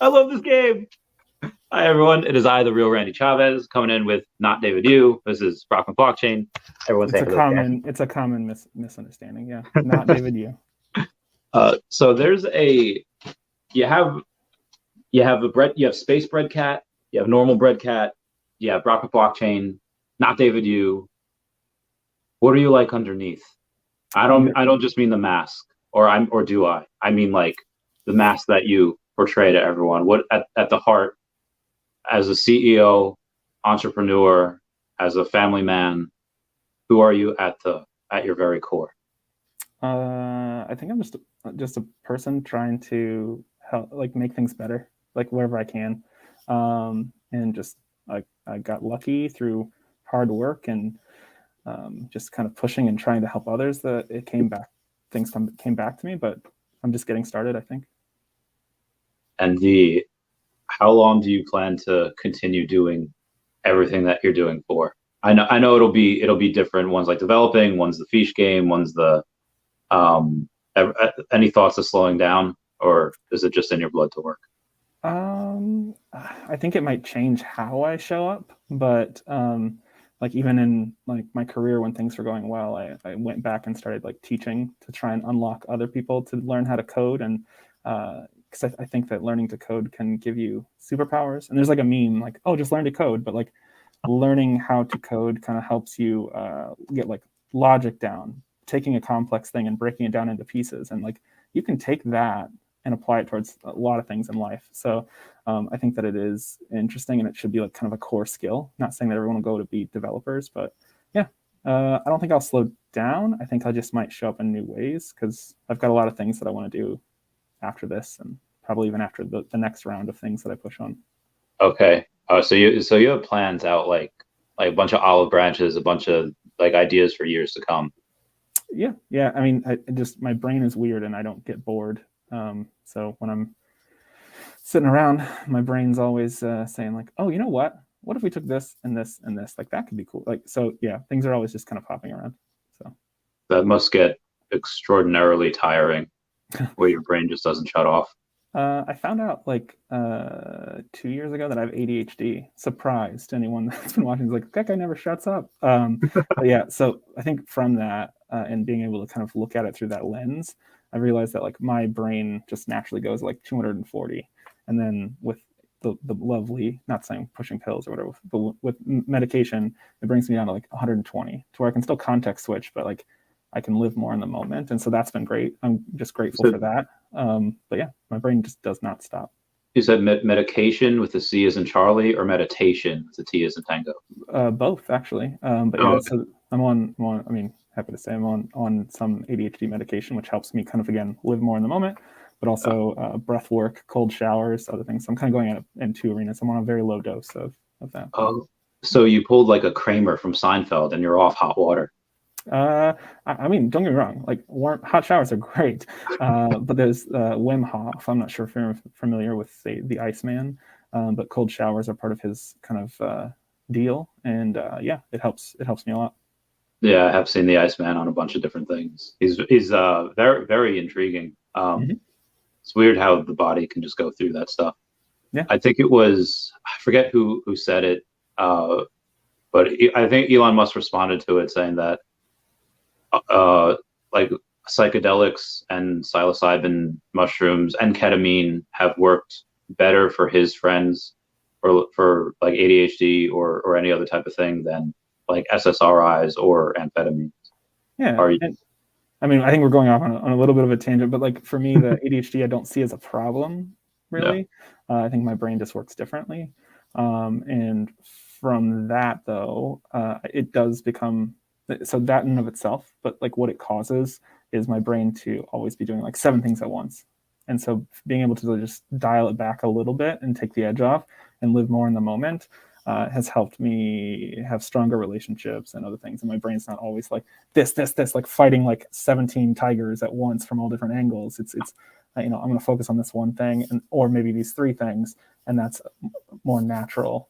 I love this game. Hi, everyone. It is I, the real Randy Chavez, coming in with not David Yu. This is Brock McBlockchain. Everyone say hello. It's a common misunderstanding. Yeah, not David Yu. So there's you have you have space bread cat, you have normal bread cat, you have Brock McBlockchain, not David Yu. What are you like underneath? I don't just mean the mask, or do I? I mean like the mask that you portray to everyone. What at the heart, as a CEO, entrepreneur, as a family man, who are you at your very core? I think I'm just a person trying to help, like, make things better, like wherever I can, and just I got lucky through hard work and just kind of pushing and trying to help others that things came back to me. But I'm just getting started, I think. And how long do you plan to continue doing everything that you're doing for? I know it'll be different. One's like developing, one's the Feesh game, one's the any thoughts of slowing down, or is it just in your blood to work? I think it might change how I show up, but like even in like my career when things were going well, I went back and started like teaching to try and unlock other people to learn how to code, and because I think that learning to code can give you superpowers. And there's like a meme like, oh, just learn to code, but like learning how to code kind of helps you get like logic down, taking a complex thing and breaking it down into pieces, and like you can take that and apply it towards a lot of things in life. So I think that it is interesting, and it should be like kind of a core skill. Not saying that everyone will go to be developers, but yeah, I don't think I'll slow down. I think I just might show up in new ways because I've got a lot of things that I want to do after this, and probably even after the next round of things that I push on. Okay. So you have plans out like a bunch of olive branches, a bunch of like ideas for years to come. Yeah. I mean, my brain is weird, and I don't get bored. So when I'm sitting around, my brain's always saying like, oh, you know what? What if we took this and this and this? Like that could be cool. Like, so yeah, things are always just kind of popping around. So that must get extraordinarily tiring, where your brain just doesn't shut off. I found out like 2 years ago that I have ADHD. Surprised anyone that's been watching is like, that guy never shuts up. But yeah, so I think from that and being able to kind of look at it through that lens, I realized that like my brain just naturally goes like 240, and then with the lovely, not saying pushing pills or whatever, but with medication, it brings me down to like 120, to where I can still context switch, but like I can live more in the moment. And so that's been great. I'm just grateful for that. But yeah, my brain just does not stop. You said medication with the C as in Charlie, or meditation with the T as in Tango? Both actually. But yeah, so I'm on, I mean, happy to say I'm on some ADHD medication, which helps me kind of, again, live more in the moment, but also breath work, cold showers, other things. So I'm kind of going in two arenas. I'm on a very low dose of that. Oh, so you pulled like a Kramer from Seinfeld and you're off hot water. I mean, don't get me wrong, like hot showers are great, but there's Wim Hof. I'm not sure if you're familiar with, say, the Iceman, but cold showers are part of his kind of deal, and yeah, it helps me a lot. Yeah, I have seen the Iceman on a bunch of different things. He's very, very intriguing. It's weird how the body can just go through that stuff. Yeah, I think it was, I forget who said it, but I think Elon Musk responded to it saying that like psychedelics and psilocybin mushrooms and ketamine have worked better for his friends for like ADHD or any other type of thing than like SSRIs or amphetamines. Yeah. I mean, I think we're going off on a little bit of a tangent, but like for me, the ADHD I don't see as a problem, really. No. I think my brain just works differently. And from that, though, it does become, so that in and of itself, but like what it causes is my brain to always be doing like 7 things at once. And so being able to just dial it back a little bit and take the edge off and live more in the moment has helped me have stronger relationships and other things. And my brain's not always like this, like fighting like 17 tigers at once from all different angles. It's I'm going to focus on this one thing, or maybe these 3 things, and that's more natural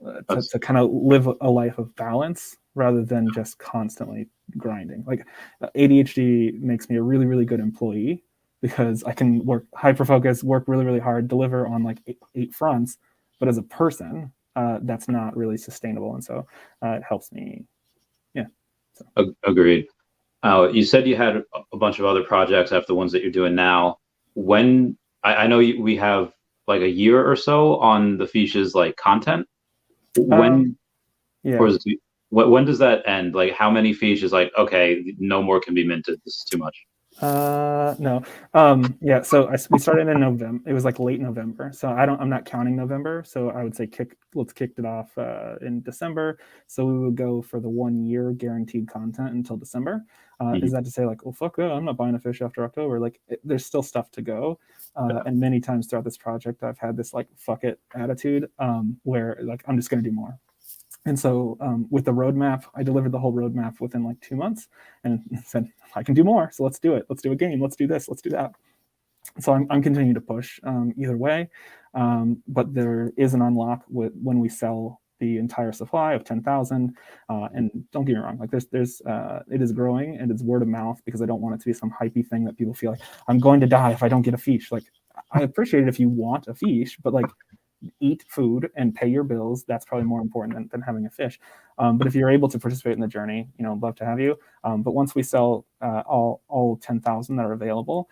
to kind of live a life of balance rather than just constantly grinding. Like ADHD makes me a really, really good employee because I can work hyper-focus, work really, really hard, deliver on like eight fronts. But as a person, that's not really sustainable. And so it helps me. Yeah. So. Agreed. You said you had a bunch of other projects after the ones that you're doing now. When I know we have like a year or so on the Feesh's like content. When yeah. or is it, when does that end? Like how many Feesh is like, okay, no more can be minted. This is too much. No. Yeah. So we started in November. It was like late November. So I'm not counting November. So I would say let's kick it off in December. So we would go for the 1 year guaranteed content until December. Is that to say like, oh fuck that, I'm not buying a fish after October? Like there's still stuff to go. And many times throughout this project, I've had this like fuck it attitude where like I'm just going to do more. And so with the roadmap, I delivered the whole roadmap within like 2 months and said, I can do more. So let's do it. Let's do a game. Let's do this. Let's do that. So I'm continuing to push either way. But there is an unlock when we sell the entire supply of 10,000. And don't get me wrong, like it is growing and it's word of mouth because I don't want it to be some hypey thing that people feel like I'm going to die if I don't get a Feesh. Like I appreciate it if you want a Feesh, but like eat food and pay your bills. That's probably more important than having a fish. But if you're able to participate in the journey, I'd love to have you. But once we sell all 10,000 that are available,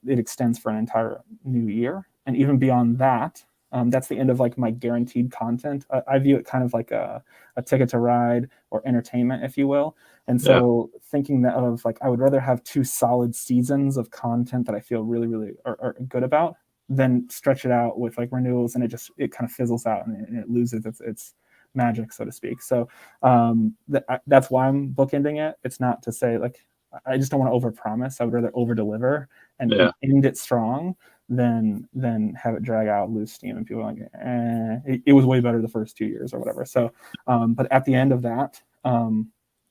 it extends for an entire new year. And even beyond that, that's the end of like my guaranteed content. I view it kind of like a ticket to ride or entertainment, if you will. And so thinking that of like, I would rather have 2 solid seasons of content that I feel really, really are good about than stretch it out with like renewals and it kind of fizzles out and it loses its magic, so to speak. So that's why I'm bookending it. It's not to say like, I just don't want to overpromise. I would rather over deliver and end it strong than have it drag out, lose steam, and people are like, it was way better the first 2 years or whatever. So, but at the end of that, I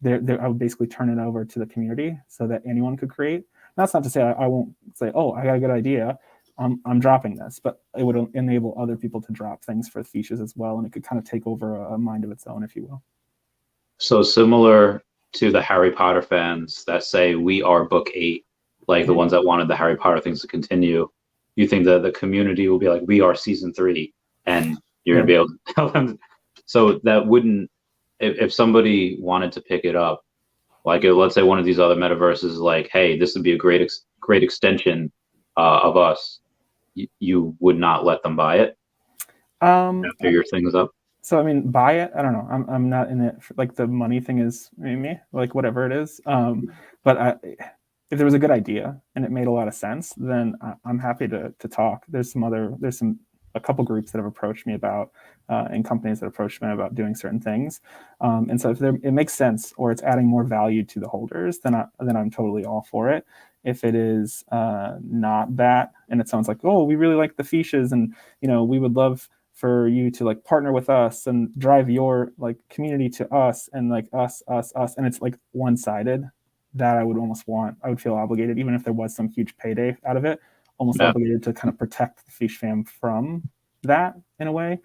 would basically turn it over to the community so that anyone could create. That's not to say I won't say, oh, I got a good idea. I'm dropping this, but it would enable other people to drop things for Feeshes as well, and it could kind of take over a mind of its own, if you will. So similar to the Harry Potter fans that say we are book 8, like the ones that wanted the Harry Potter things to continue, you think that the community will be like, we are season 3, and you're gonna be able to tell them. So that wouldn't, if somebody wanted to pick it up, like let's say one of these other metaverses is like, hey, this would be a great extension of us. You would not let them buy it after your thing is up. So I mean, buy it. I don't know. I'm not in it for, like the money thing is me, like whatever it is. But if there was a good idea and it made a lot of sense, then I'm happy to talk. There's a couple groups that have approached me about and companies that approached me about doing certain things. And so if it makes sense or it's adding more value to the holders, then I'm totally all for it. If it is not that, and it sounds like, oh, we really like the Feeshes, and we would love for you to like partner with us and drive your like community to us and like us, and it's like one-sided, that I would feel obligated, even if there was some huge payday out of it, almost obligated to kind of protect the Feesh fam from that in a way.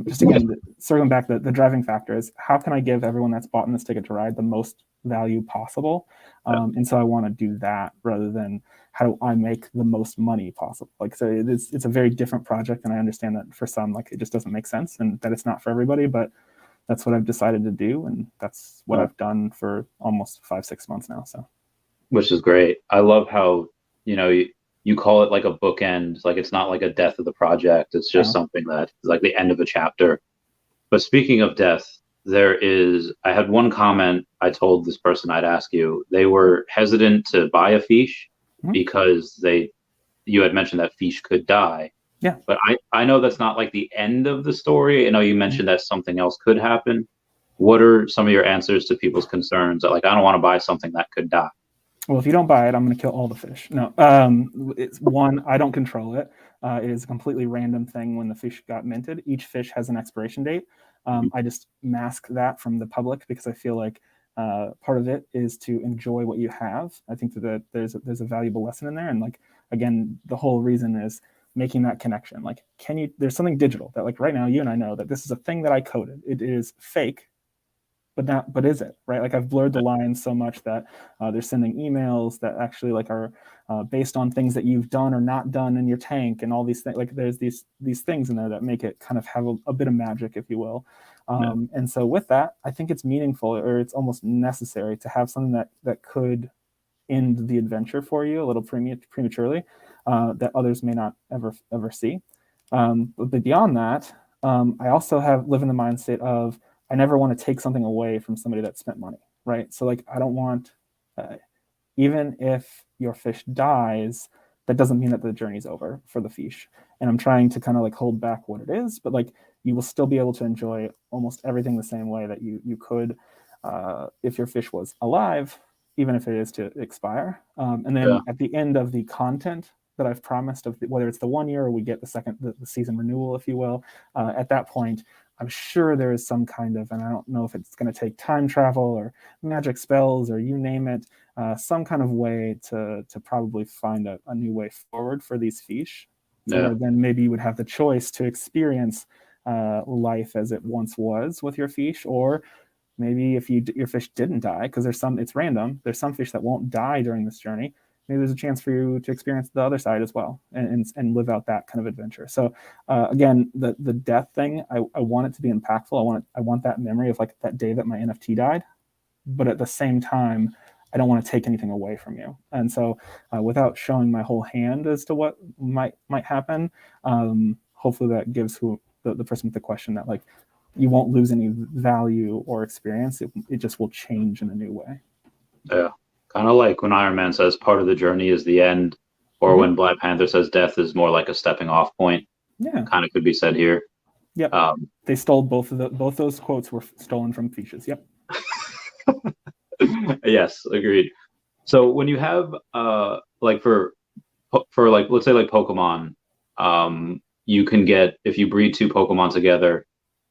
Just again, circling back, the driving factor is how can I give everyone that's bought in this ticket to ride the most value possible? And so I want to do that rather than how do I make the most money possible? Like, so it's a very different project, and I understand that for some, like, it just doesn't make sense and that it's not for everybody, but that's what I've decided to do, and that's what I've done for almost 5-6 months now. So, which is great. I love how you call it like a bookend, like it's not like a death of the project. It's just something that is like the end of a chapter. But speaking of death, I had one comment I told this person I'd ask you. They were hesitant to buy a Feesh because you had mentioned that Feesh could die. Yeah. But I know that's not like the end of the story. I know you mentioned that something else could happen. What are some of your answers to people's concerns that like, I don't want to buy something that could die? Well, if you don't buy it, I'm going to kill all the fish. No, it's one, I don't control it. It is a completely random thing when the fish got minted. Each fish has an expiration date. I just mask that from the public because I feel like part of it is to enjoy what you have. I think that there's a valuable lesson in there. And like, again, the whole reason is making that connection. Like, there's something digital that like right now, you and I know that this is a thing that I coded. It is fake, but is it, right? Like I've blurred the lines so much that they're sending emails that actually like are based on things that you've done or not done in your tank, and all these things. Like there's these things in there that make it kind of have a bit of magic, if you will. And so with that, I think it's meaningful, or it's almost necessary to have something that could end the adventure for you a little prematurely, that others may not ever see. But beyond that, I also live in the mindset of I never want to take something away from somebody that spent money, right? So like I don't want, even if your fish dies, that doesn't mean that the journey's over for the fish. And I'm trying to kind of like hold back what it is, but like you will still be able to enjoy almost everything the same way that you could if your fish was alive, even if it is to expire. And then at the end of the content that I've promised, of whether it's the 1 year or we get the season renewal, if you will, at that point, I'm sure there is some kind of, and I don't know if it's going to take time travel or magic spells or you name it, some kind of way to probably find a new way forward for these fish. So then maybe you would have the choice to experience life as it once was with your fish, or maybe if your fish didn't die, because it's random. There's some fish that won't die during this journey. Maybe there's a chance for you to experience the other side as well, and live out that kind of adventure. So again, the death thing, I want it to be impactful. I want that memory of like that day that my NFT died, but at the same time, I don't want to take anything away from you. And so without showing my whole hand as to what might happen, hopefully that gives the person with the question that like you won't lose any value or experience. It just will change in a new way. Yeah. Kind of like when Iron Man says part of the journey is the end, or when Black Panther says death is more like a stepping off point. Yeah. Kind of could be said here. Yep. They stole both those quotes were stolen from Feesh. Yep. Yes, agreed. So when you have like for like, let's say like Pokemon, you can get, if you breed two Pokemon together,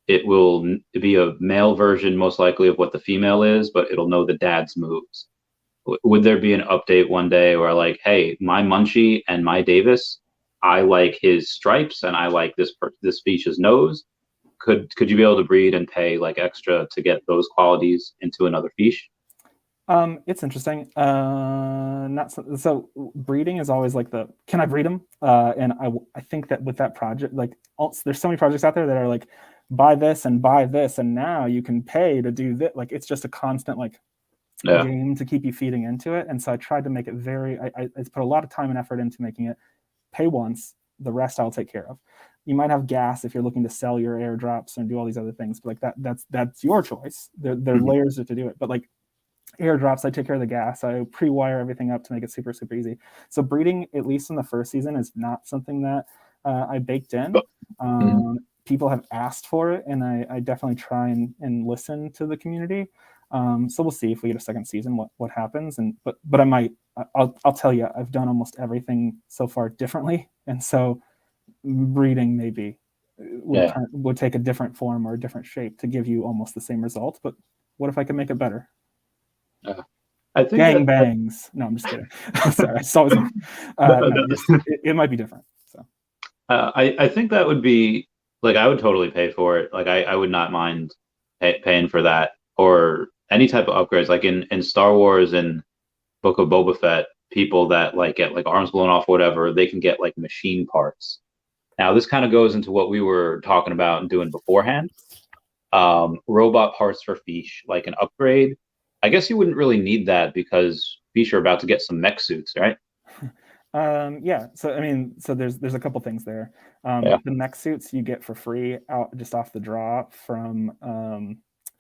it will be a male version most likely of what the female is, but it'll know the dad's moves. Would there be an update one day where like, hey, my Munchie and my Davis, I like his stripes and I like this species nose. Could you be able to breed and pay like extra to get those qualities into another fish? It's interesting. So breeding is always like can I breed them? And I think that with that project, like there's so many projects out there that are like, buy this, and now you can pay to do this. Like it's just a constant like game to keep you feeding into it. And so I tried to make it I put a lot of time and effort into making it pay once, the rest I'll take care of. You might have gas if you're looking to sell your airdrops and do all these other things, but like that's your choice. There are layers to do it, but like airdrops, I take care of the gas. I pre-wire everything up to make it super, super easy. So breeding, at least in the first season, is not something that I baked in. People have asked for it, and I definitely try and listen to the community. So we'll see if we get a second season what happens. But I'll tell you, I've done almost everything so far differently, and so breeding maybe would take a different form or a different shape to give you almost the same result. But what if I can make it better? I think bangs. No, I'm just kidding. Sorry, I saw it might be different. So I think that would be like, I would totally pay for it. Like I would not mind paying for that, or any type of upgrades. Like in Star Wars and Book of Boba Fett, people that like get like arms blown off, or whatever, they can get like machine parts. Now this kind of goes into what we were talking about and doing beforehand. Robot parts for Feesh, like an upgrade. I guess you wouldn't really need that because Feesh are about to get some mech suits, right? Yeah. So I mean, so there's a couple things there. The mech suits you get for free out just off the draw from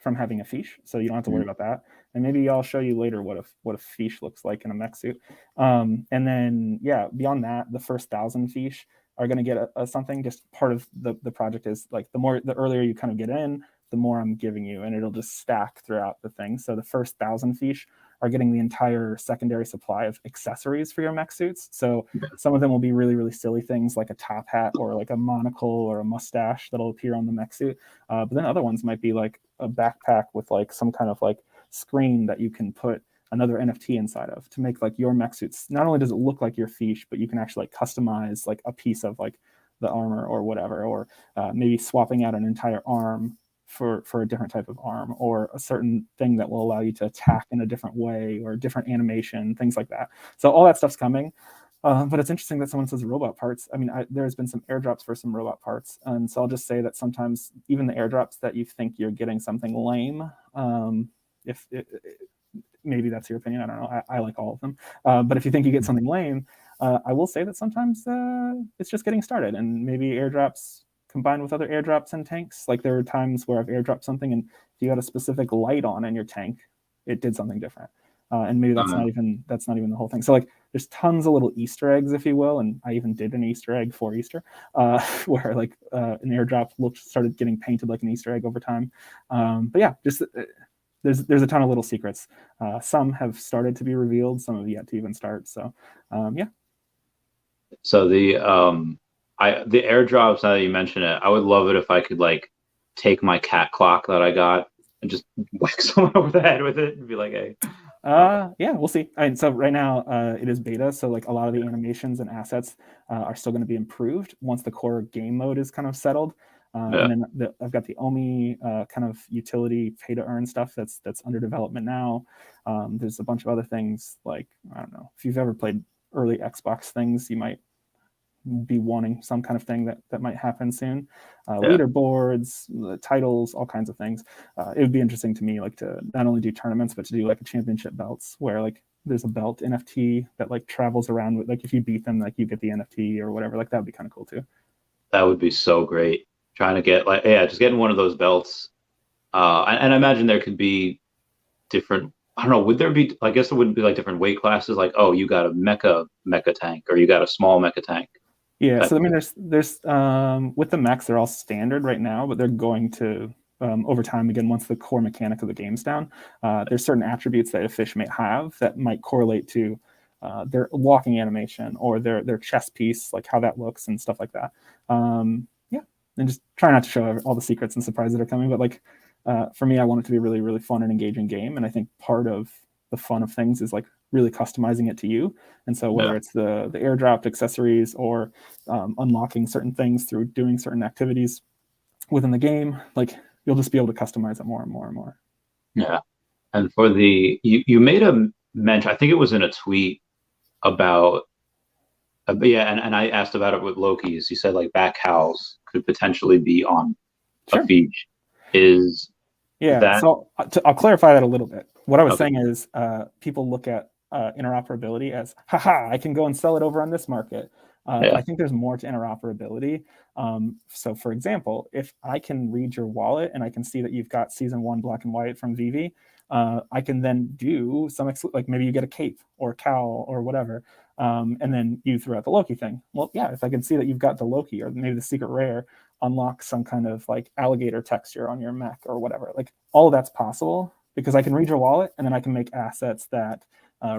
having a Feesh, so you don't have to worry about that. And maybe I'll show you later what a Feesh looks like in a mech suit. And then beyond that, the first 1,000 Feesh are going to get a something. Just part of the project is like the earlier you kind of get in, the more I'm giving you, and it'll just stack throughout the thing. So the first 1,000 Feesh are getting the entire secondary supply of accessories for your mech suits. So some of them will be really, really silly things like a top hat or like a monocle or a mustache that'll appear on the mech suit. But then other ones might be like a backpack with like some kind of like screen that you can put another NFT inside of to make like your mech suits. Not only does it look like your Feesh, but you can actually like customize like a piece of like the armor or whatever, or maybe swapping out an entire arm for a different type of arm, or a certain thing that will allow you to attack in a different way, or different animation, things like that. So all that stuff's coming. But it's interesting that someone says robot parts. I mean, there's been some airdrops for some robot parts. And so I'll just say that sometimes even the airdrops that you think you're getting something lame, if maybe that's your opinion, I don't know. I like all of them. But if you think you get something lame, I will say that sometimes it's just getting started, and maybe airdrops combined with other airdrops and tanks. Like there are times where I've airdropped something, and if you got a specific light on in your tank, it did something different. And maybe that's not even the whole thing. So like there's tons of little Easter eggs, if you will. And I even did an Easter egg for Easter, where like an airdrop started getting painted like an Easter egg over time. But yeah, just there's a ton of little secrets. Some have started to be revealed, some have yet to even start. So yeah. So the airdrops, now that you mention it, I would love it if I could like take my cat clock that I got and just whack someone over the head with it and be like, hey. Yeah, we'll see. And so right now it is beta, so like a lot of the animations and assets are still going to be improved once the core game mode is kind of settled. And then I've got the OMI kind of utility pay to earn stuff that's under development now. There's a bunch of other things, like, I don't know, if you've ever played early Xbox things, you might be wanting some kind of thing that might happen soon. Leaderboards, titles, all kinds of things. It would be interesting to me, like, to not only do tournaments, but to do like a championship belts, where like there's a belt NFT that like travels around with, like, if you beat them, like you get the NFT or whatever. Like that would be kind of cool too. That would be so great. Trying to get like, just getting one of those belts. And I imagine there could be different, I don't know, would there be, I guess there wouldn't be like different weight classes, like, oh, you got a mecha tank, or you got a small mecha tank. Yeah, so I mean, there's with the mechs, they're all standard right now, but they're going to over time, again, once the core mechanic of the game's down, there's certain attributes that a fish may have that might correlate to their walking animation or their chest piece, like how that looks and stuff like that. Yeah, and just try not to show all the secrets and surprises that are coming, but like for me, I want it to be a really, really fun and engaging game, and I think part of the fun of things is like really customizing it to you. And so whether it's the airdropped accessories or unlocking certain things through doing certain activities within the game, like you'll just be able to customize it more and more and more. Yeah. And for you made a mention, I think it was in a tweet about, and I asked about it with Loki's. You said like back cows could potentially be on a Feesh. So I'll clarify that a little bit. What I was saying is people look at interoperability as, haha, I can go and sell it over on this market. I think there's more to interoperability. So for example, if I can read your wallet and I can see that you've got season 1 black and white from veve, I can then do some, like maybe you get a cape or a cowl or whatever, and then you threw out the Loki thing. Well, yeah, if I can see that you've got the Loki or maybe the secret rare, unlock some kind of like alligator texture on your mech or whatever, like all of that's possible because I can read your wallet and then I can make assets that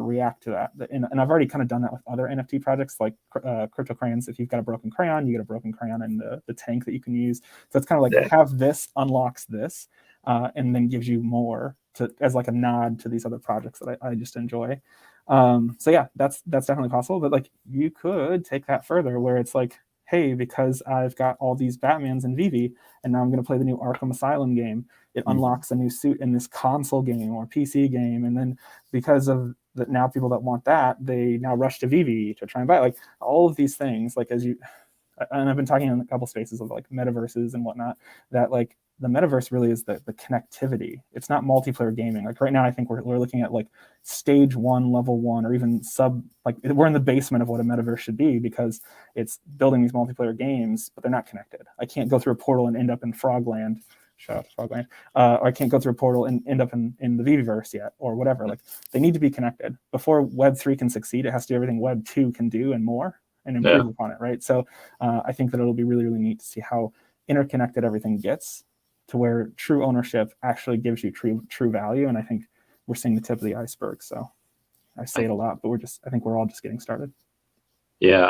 react to that. And I've already kind of done that with other NFT projects like crypto crayons. If you've got a broken crayon, you get a broken crayon in the tank that you can use. So it's kind of like have this unlocks this and then gives you more as like a nod to these other projects that I just enjoy. So yeah, that's definitely possible. But like you could take that further where it's like, hey, because I've got all these Batmans in veve and now I'm going to play the new Arkham Asylum game, it unlocks a new suit in this console game or PC game. And then because of that, now people that want that, they now rush to veve to try and buy it. Like all of these things, like and I've been talking in a couple spaces of like metaverses and whatnot, that like the metaverse really is the connectivity. It's not multiplayer gaming. Like right now, I think we're looking at like stage 1, level 1, or even like we're in the basement of what a metaverse should be because it's building these multiplayer games, but they're not connected. I can't go through a portal and end up in Frogland. Shout out to Frogland. Or I can't go through a portal and end up in the Veveverse yet or whatever. Like they need to be connected. Before Web3 can succeed, it has to do everything Web2 can do and more and improve upon it, right? So I think that it'll be really, really neat to see how interconnected everything gets to where true ownership actually gives you true value. And I think we're seeing the tip of the iceberg. So I say it a lot, but I think we're all just getting started. Yeah,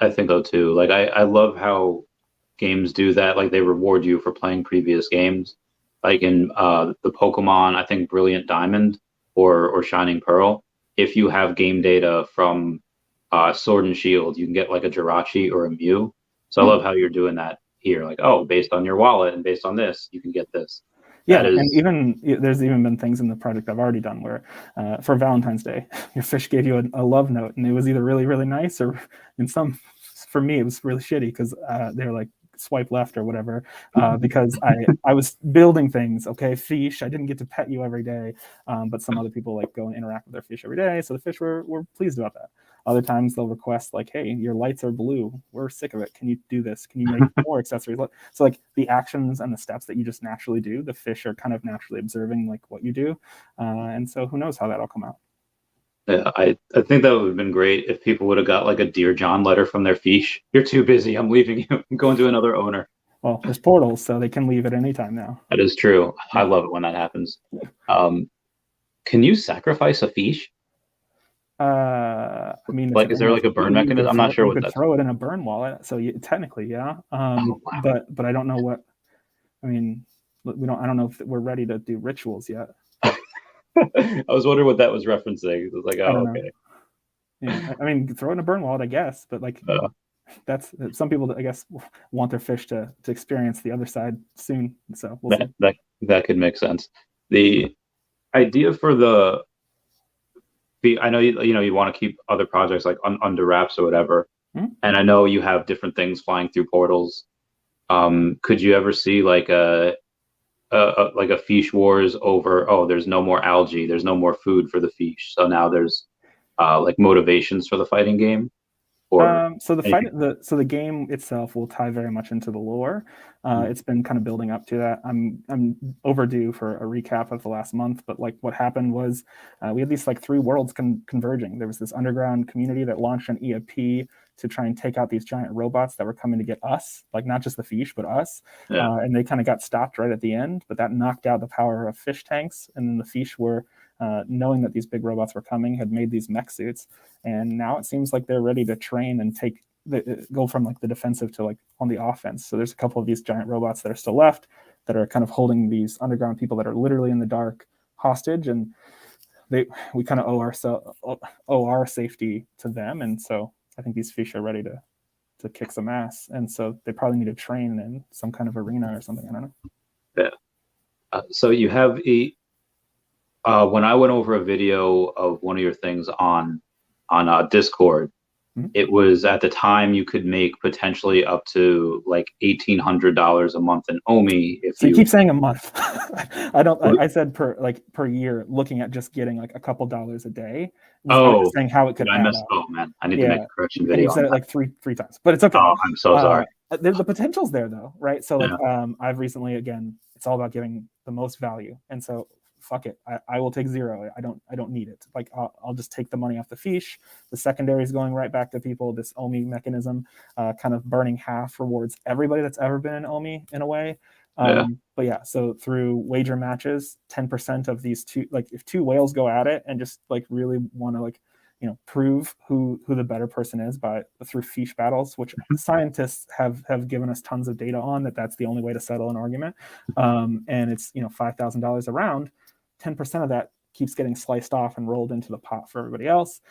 I think so too. Like I love how games do that. Like they reward you for playing previous games. Like in the Pokemon, I think Brilliant Diamond or Shining Pearl, if you have game data from Sword and Shield, you can get like a Jirachi or a Mew. So I love how you're doing that here. Like, oh, based on your wallet and based on this, you can get this. Yeah, and even there's even been things in the project I've already done where for Valentine's Day, your fish gave you a love note, and it was either really, really nice, or for me, it was really shitty because they were like, swipe left or whatever, because I was building things. Okay, Feesh, I didn't get to pet you every day, but some other people like go and interact with their fish every day, so the fish were pleased about that. Other times they'll request like, hey, your lights are blue, we're sick of it, can you do this, can you make more accessories? So like the actions and the steps that you just naturally do, the fish are kind of naturally observing like what you do, and so who knows how that'll come out. Yeah, I think that would have been great if people would have got like a Dear John letter from their Feesh. You're too busy, I'm leaving you, I'm going to another owner. Well, there's portals, so they can leave at any time now. That is true. I love it when that happens. Can you sacrifice a Feesh? I mean, like, is there like a burn mechanism? I'm not sure what that's. Throw it in a burn wallet, so technically, yeah. Wow. But I don't know what. I mean, I don't know if we're ready to do rituals yet. I was wondering what that was referencing. It was like, oh, okay. Yeah, I mean, throw it in a burn wallet, I guess, but like, that's some people, I guess, want their fish to experience the other side soon. So we'll see. That could make sense. The idea for I know you want to keep other projects like under wraps or whatever, and I know you have different things flying through portals. Could you ever see like a Feesh wars over, there's no more algae, there's no more food for the Feesh, so now there's like motivations for the fighting game? So the game itself will tie very much into the lore. It's been kind of building up to that. I'm overdue for a recap of the last month, but like what happened was we had these like three worlds converging. There was this underground community that launched an EAP to try and take out these giant robots that were coming to get us, like not just the Feesh, but us. Yeah. And they kind of got stopped right at the end, but that knocked out the power of fish tanks. And then the Feesh were, knowing that these big robots were coming, had made these mech suits. And now it seems like they're ready to train and go from like the defensive to like on the offense. So there's a couple of these giant robots that are still left that are kind of holding these underground people that are literally in the dark hostage. And we kind of owe our safety to them. And so I think these Feesh are ready to kick some ass. And so they probably need to train in some kind of arena or something. I don't know. Yeah. So you have when I went over a video of one of your things on Discord, it was at the time you could make potentially up to like $1,800 a month in OMI. So you keep saying a month. I said per year, looking at just getting like a couple dollars a day. Saying how it could. I missed. Oh man, I need to make a correction video. You said it like three times, but it's okay. Oh, I'm so sorry. The potential's there though, right? So like, I've recently, again, it's all about giving the most value, and so fuck it, I will take zero. I don't need it. Like I'll just take the money off the Feesh. The secondary is going right back to people. This OMI mechanism, kind of burning half, rewards everybody that's ever been in OMI in a way. But yeah, so through wager matches, 10% of these two, like if two whales go at it and just like really want to like, prove who the better person is through Feesh battles, which scientists have given us tons of data on, that's the only way to settle an argument. And it's $5,000 a round. 10% of that keeps getting sliced off and rolled into the pot for everybody else.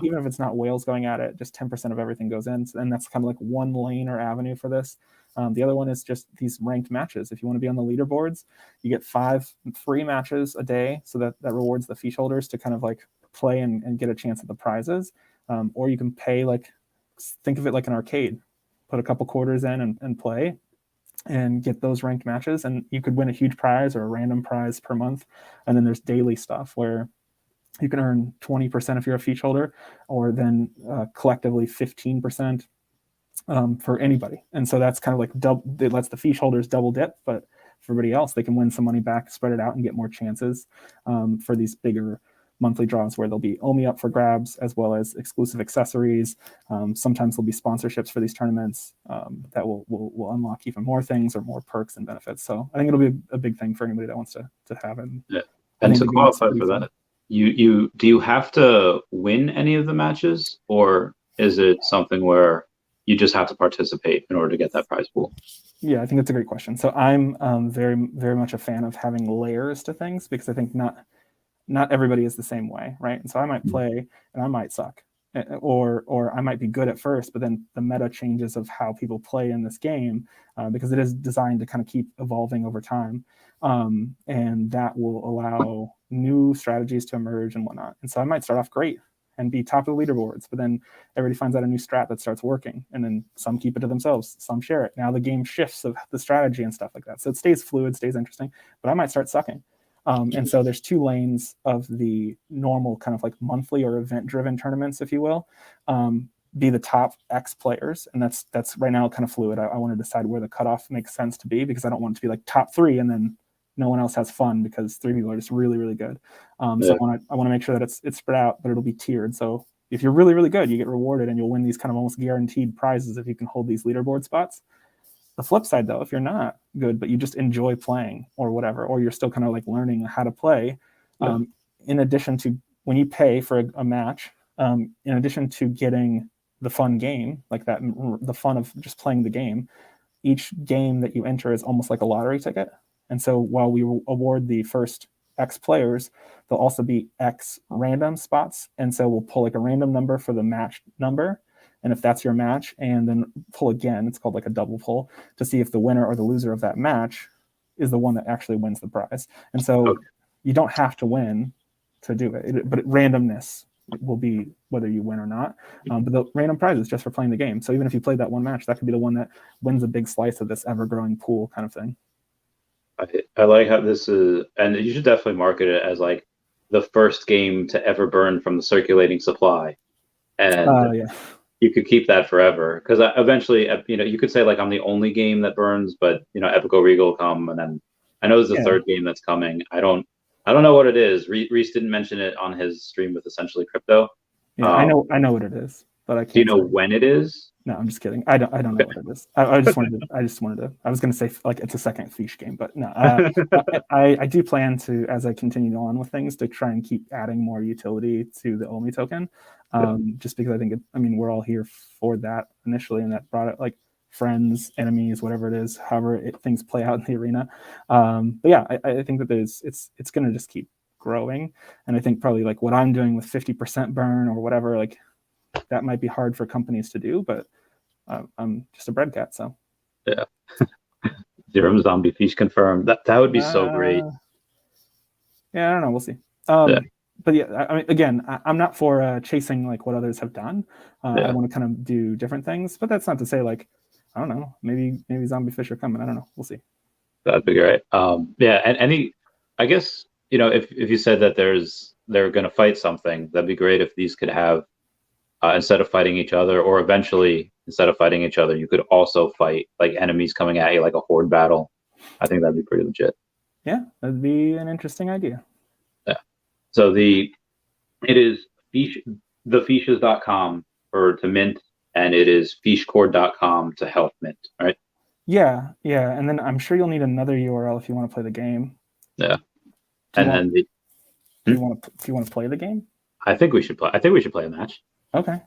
Even if it's not whales going at it, just 10% of everything goes in. And that's kind of like one lane or avenue for this. The other one is just these ranked matches. If you want to be on the leaderboards, you get 5 free matches a day. So that rewards the Feesh holders to kind of like play and get a chance at the prizes. Or you can pay, like, think of it like an arcade. Put a couple quarters in and play and get those ranked matches, and you could win a huge prize or a random prize per month. And then there's daily stuff where you can earn 20% if you're a Feesh holder, or then collectively 15% for anybody. And so that's kind of like it lets the Feesh holders double dip, but for everybody else, they can win some money back, spread it out, and get more chances for these bigger monthly draws where there'll be OMI up for grabs, as well as exclusive accessories. Sometimes there'll be sponsorships for these tournaments that will unlock even more things or more perks and benefits. So I think it'll be a big thing for anybody that wants to have it. Yeah. And to qualify for that, do you have to win any of the matches, or is it something where you just have to participate in order to get that prize pool? Yeah, I think that's a great question. So I'm very, very much a fan of having layers to things, because I think not everybody is the same way, right? And so I might play and I might suck, or I might be good at first, but then the meta changes of how people play in this game, because it is designed to kind of keep evolving over time. And that will allow new strategies to emerge and whatnot. And so I might start off great and be top of the leaderboards, but then everybody finds out a new strat that starts working, and then some keep it to themselves, some share it. Now the game shifts of the strategy and stuff like that. So it stays fluid, stays interesting, but I might start sucking. And so there's two lanes of the normal kind of like monthly or event-driven tournaments, if you will, be the top X players. And that's right now kind of fluid. I want to decide where the cutoff makes sense to be, because I don't want it to be like top 3 and then no one else has fun because 3 people are just really, really good. So I want to make sure that it's spread out, but it'll be tiered. So if you're really, really good, you get rewarded and you'll win these kind of almost guaranteed prizes if you can hold these leaderboard spots. The flip side, though, if you're not good, but you just enjoy playing or whatever, or you're still kind of like learning how to play, in addition to when you pay for a match, in addition to getting the fun game, like that, the fun of just playing the game, each game that you enter is almost like a lottery ticket. And so while we award the first X players, there'll also be X random spots. And so we'll pull like a random number for the match number. And if that's your match, and then pull again, it's called like a double pull, to see if the winner or the loser of that match is the one that actually wins the prize. And so you don't have to win to do it, but randomness will be whether you win or not. But the random prize is just for playing the game. So even if you played that one match, that could be the one that wins a big slice of this ever-growing pool kind of thing. I like how this is, and you should definitely market it as like the first game to ever burn from the circulating supply. And you could keep that forever, because eventually, you could say like I'm the only game that burns, but Epico Regal will come, and then I know there's a third game that's coming. I don't know what it is. Reese didn't mention it on his stream with Essentially Crypto. Yeah, I know what it is, but I can't. Do you know when it is? No, I'm just kidding. I don't know what it is. I just wanted to. I was going to say like it's a second Feesh game, but no. I do plan to, as I continue on with things, to try and keep adding more utility to the OMI token, just because I think we're all here for that initially, and that brought it like friends, enemies, whatever it is, however things play out in the arena. But yeah, I think that it's going to just keep growing, and I think probably like what I'm doing with 50% burn or whatever, like that might be hard for companies to do, but I'm just a bread cat, so yeah. Zero zombie Feesh confirmed. That would be so great. Yeah, I don't know. We'll see. But yeah, again, I'm not for chasing like what others have done. I want to kind of do different things, but that's not to say like I don't know. Maybe zombie fish are coming. I don't know. We'll see. That'd be great. And I guess if you said that they're going to fight something, that'd be great if these could have. Instead of fighting each other, or eventually instead of fighting each other, you could also fight like enemies coming at you, like a horde battle. I think that'd be pretty legit. Yeah, that'd be an interesting idea. Yeah. So it is thefeeshes.com to mint, and it is feeshcord.com to help mint, right? Yeah. And then I'm sure you'll need another URL if you want to play the game. Yeah. Do you want to play the game? I think we should play a match. Okay.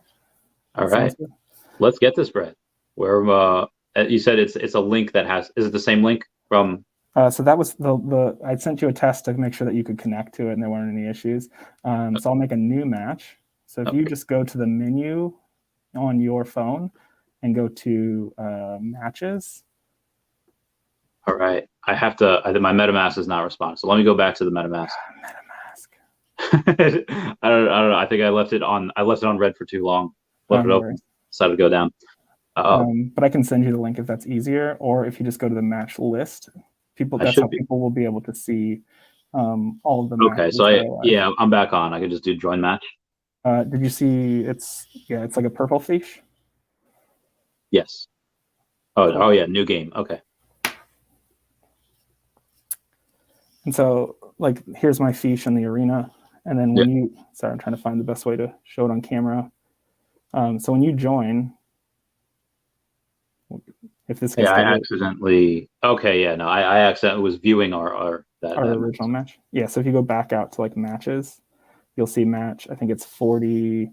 All right. Let's get this, Brett. Where you said it's a link that has. Is it the same link from? So that was I sent you a test to make sure that you could connect to it and there weren't any issues. So I'll make a new match. So if you just go to the menu on your phone and go to matches. All right. I have to. My MetaMask is not responding. So let me go back to the MetaMask. I don't know. I think I left it on red for too long. Left it open. Decided to go down. But I can send you the link if that's easier, or if you just go to the match list. People will be able to see all of the matches. Okay, so I'm back on. I can just do join match. Did you see? It's like a purple Feesh. Yes. Oh yeah, new game. Okay. And so, like, here's my Feesh in the arena. And then when I'm trying to find the best way to show it on camera. So when you join, if this gets I accidentally. Okay, yeah, no, I accidentally was viewing our original match. Yeah, so if you go back out to like matches, you'll see match. I think it's 40.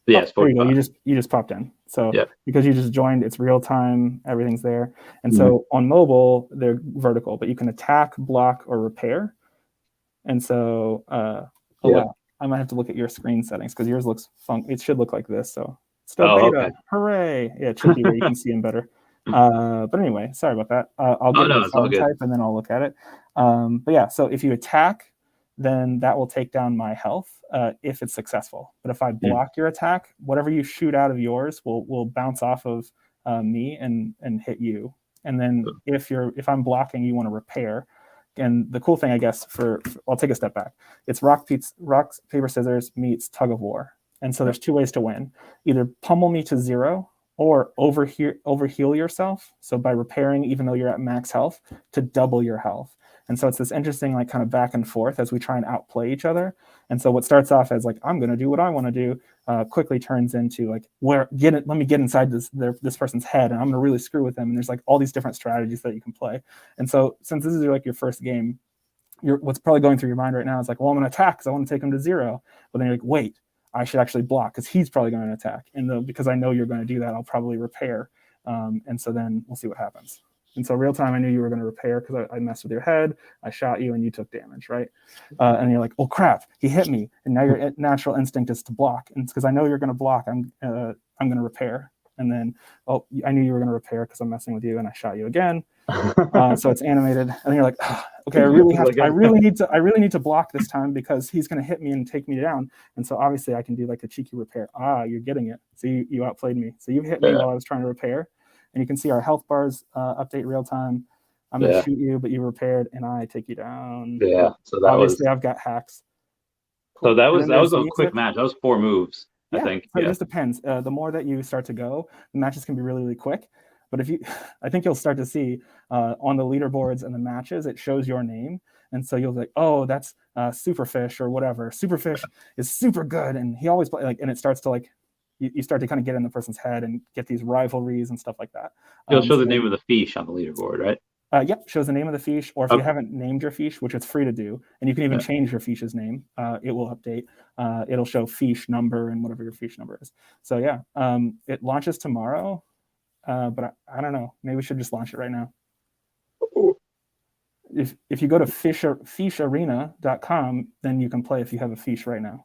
Yeah, it's 40. There you go. You just popped in. So because you just joined, it's real time. Everything's there. And so on mobile, they're vertical, but you can attack, block, or repair. And so. I might have to look at your screen settings because yours looks it should look like this. So still beta. Okay. Hooray. Yeah, it should be where you can see them better. But anyway, sorry about that. I'll get your phone type and then I'll look at it. But yeah, so if you attack, then that will take down my health if it's successful. But if I block your attack, whatever you shoot out of yours will bounce off of me and hit you. And then if I'm blocking, you want to repair. And the cool thing, I guess, I'll take a step back. It's rock, paper, scissors meets tug of war. And so there's two ways to win. Either pummel me to 0 or overheal yourself. So by repairing, even though you're at max health, to double your health. And so it's this interesting like kind of back and forth as we try and outplay each other. And so what starts off as like, I'm going to do what I want to do, quickly turns into like, let me get inside this person's head and I'm going to really screw with them. And there's like all these different strategies that you can play. And so since this is like your first game, what's probably going through your mind right now is like, well, I'm going to attack because I want to take him to 0. But then you're like, wait, I should actually block because he's probably going to attack. And because I know you're going to do that, I'll probably repair. And so then we'll see what happens. And so real time, I knew you were going to repair because I messed with your head. I shot you and you took damage, right? And you're like, oh crap, he hit me. And now your natural instinct is to block. And it's because I know you're going to block. I'm going to repair. And then, I knew you were going to repair because I'm messing with you, and I shot you again. So it's animated, and you're like, okay, I really need to block this time because he's going to hit me and take me down. And so obviously I can do like a cheeky repair. You're getting it. So you outplayed me. So you hit me while I was trying to repair. And you can see our health bars update real time. I'm going to shoot you, but you repaired, and I take you down. Yeah. So I've got hacks. Cool. So that was a quick match. That was 4 moves, I think. So it just depends. The more that you start to go, the matches can be really, really quick. But I think you'll start to see on the leaderboards and the matches, it shows your name. And so you'll be like, oh, that's Superfish or whatever. Superfish is super good. And he always and it starts to like, you start to kind of get in the person's head and get these rivalries and stuff like that. It'll show the name of the Feesh on the leaderboard, right? Yep, shows the name of the Feesh, or if you haven't named your Feesh, which it's free to do, and you can even change your Feesh's name, it will update. It'll show Feesh number and whatever your Feesh number is. So yeah, it launches tomorrow, but I don't know. Maybe we should just launch it right now. If you go to feesharena.com, then you can play if you have a Feesh right now.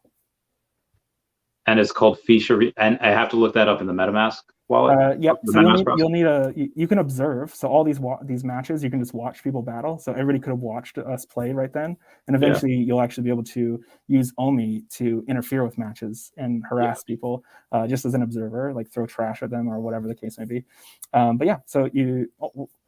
And it's called Feesh Arena, and I have to look that up in the MetaMask wallet. Yep. So you'll need you can observe. So all these matches, you can just watch people battle. So everybody could have watched us play right then, and eventually you'll actually be able to use OMI to interfere with matches and harass people, just as an observer, like throw trash at them or whatever the case may be. But yeah, so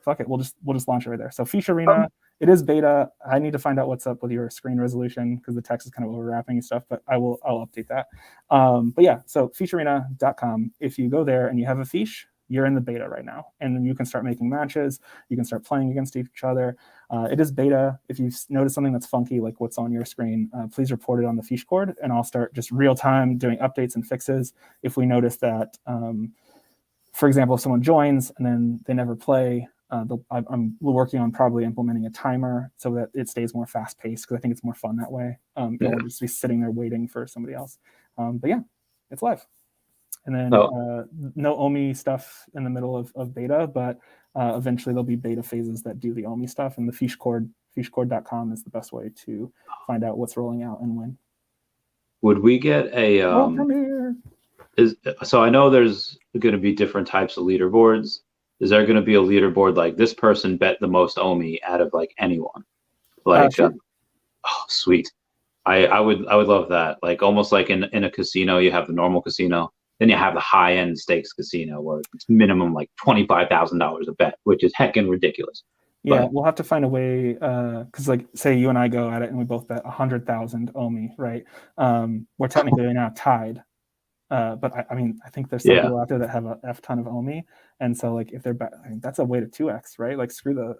fuck it, we'll just launch it right there. So Feesh Arena. It is beta. I need to find out what's up with your screen resolution because the text is kind of overlapping and stuff, but I'll update that. But yeah, so feesharena.com. If you go there and you have a Feesh, you're in the beta right now. And then you can start making matches. You can start playing against each other. It is beta. If you notice something that's funky, like what's on your screen, please report it on the Feesh cord, and I'll start just real time doing updates and fixes. If we notice that, for example, if someone joins and then they never play, I'm working on probably implementing a timer so that it stays more fast paced because I think it's more fun that way. You'll just be sitting there waiting for somebody else. But yeah, it's live. And then no OMI stuff in the middle of beta, but eventually there'll be beta phases that do the OMI stuff. And the Feesh cord, feeshcord.com is the best way to find out what's rolling out and when. Would we get a premiere? So I know there's going to be different types of leaderboards. Is there going to be a leaderboard like this person bet the most OMI out of like anyone? Like, sure. Oh, sweet. I would love that. Like almost like in a casino, you have the normal casino, then you have the high end stakes casino where it's minimum like $25,000 a bet, which is heckin' ridiculous. Yeah, but we'll have to find a way because like say you and I go at it and we both bet 100,000 OMI, right? We're technically now tied. But I mean, I think there's some people out there that have a F ton of OMI, and so like if they're that's a way to 2x, right? Like screw the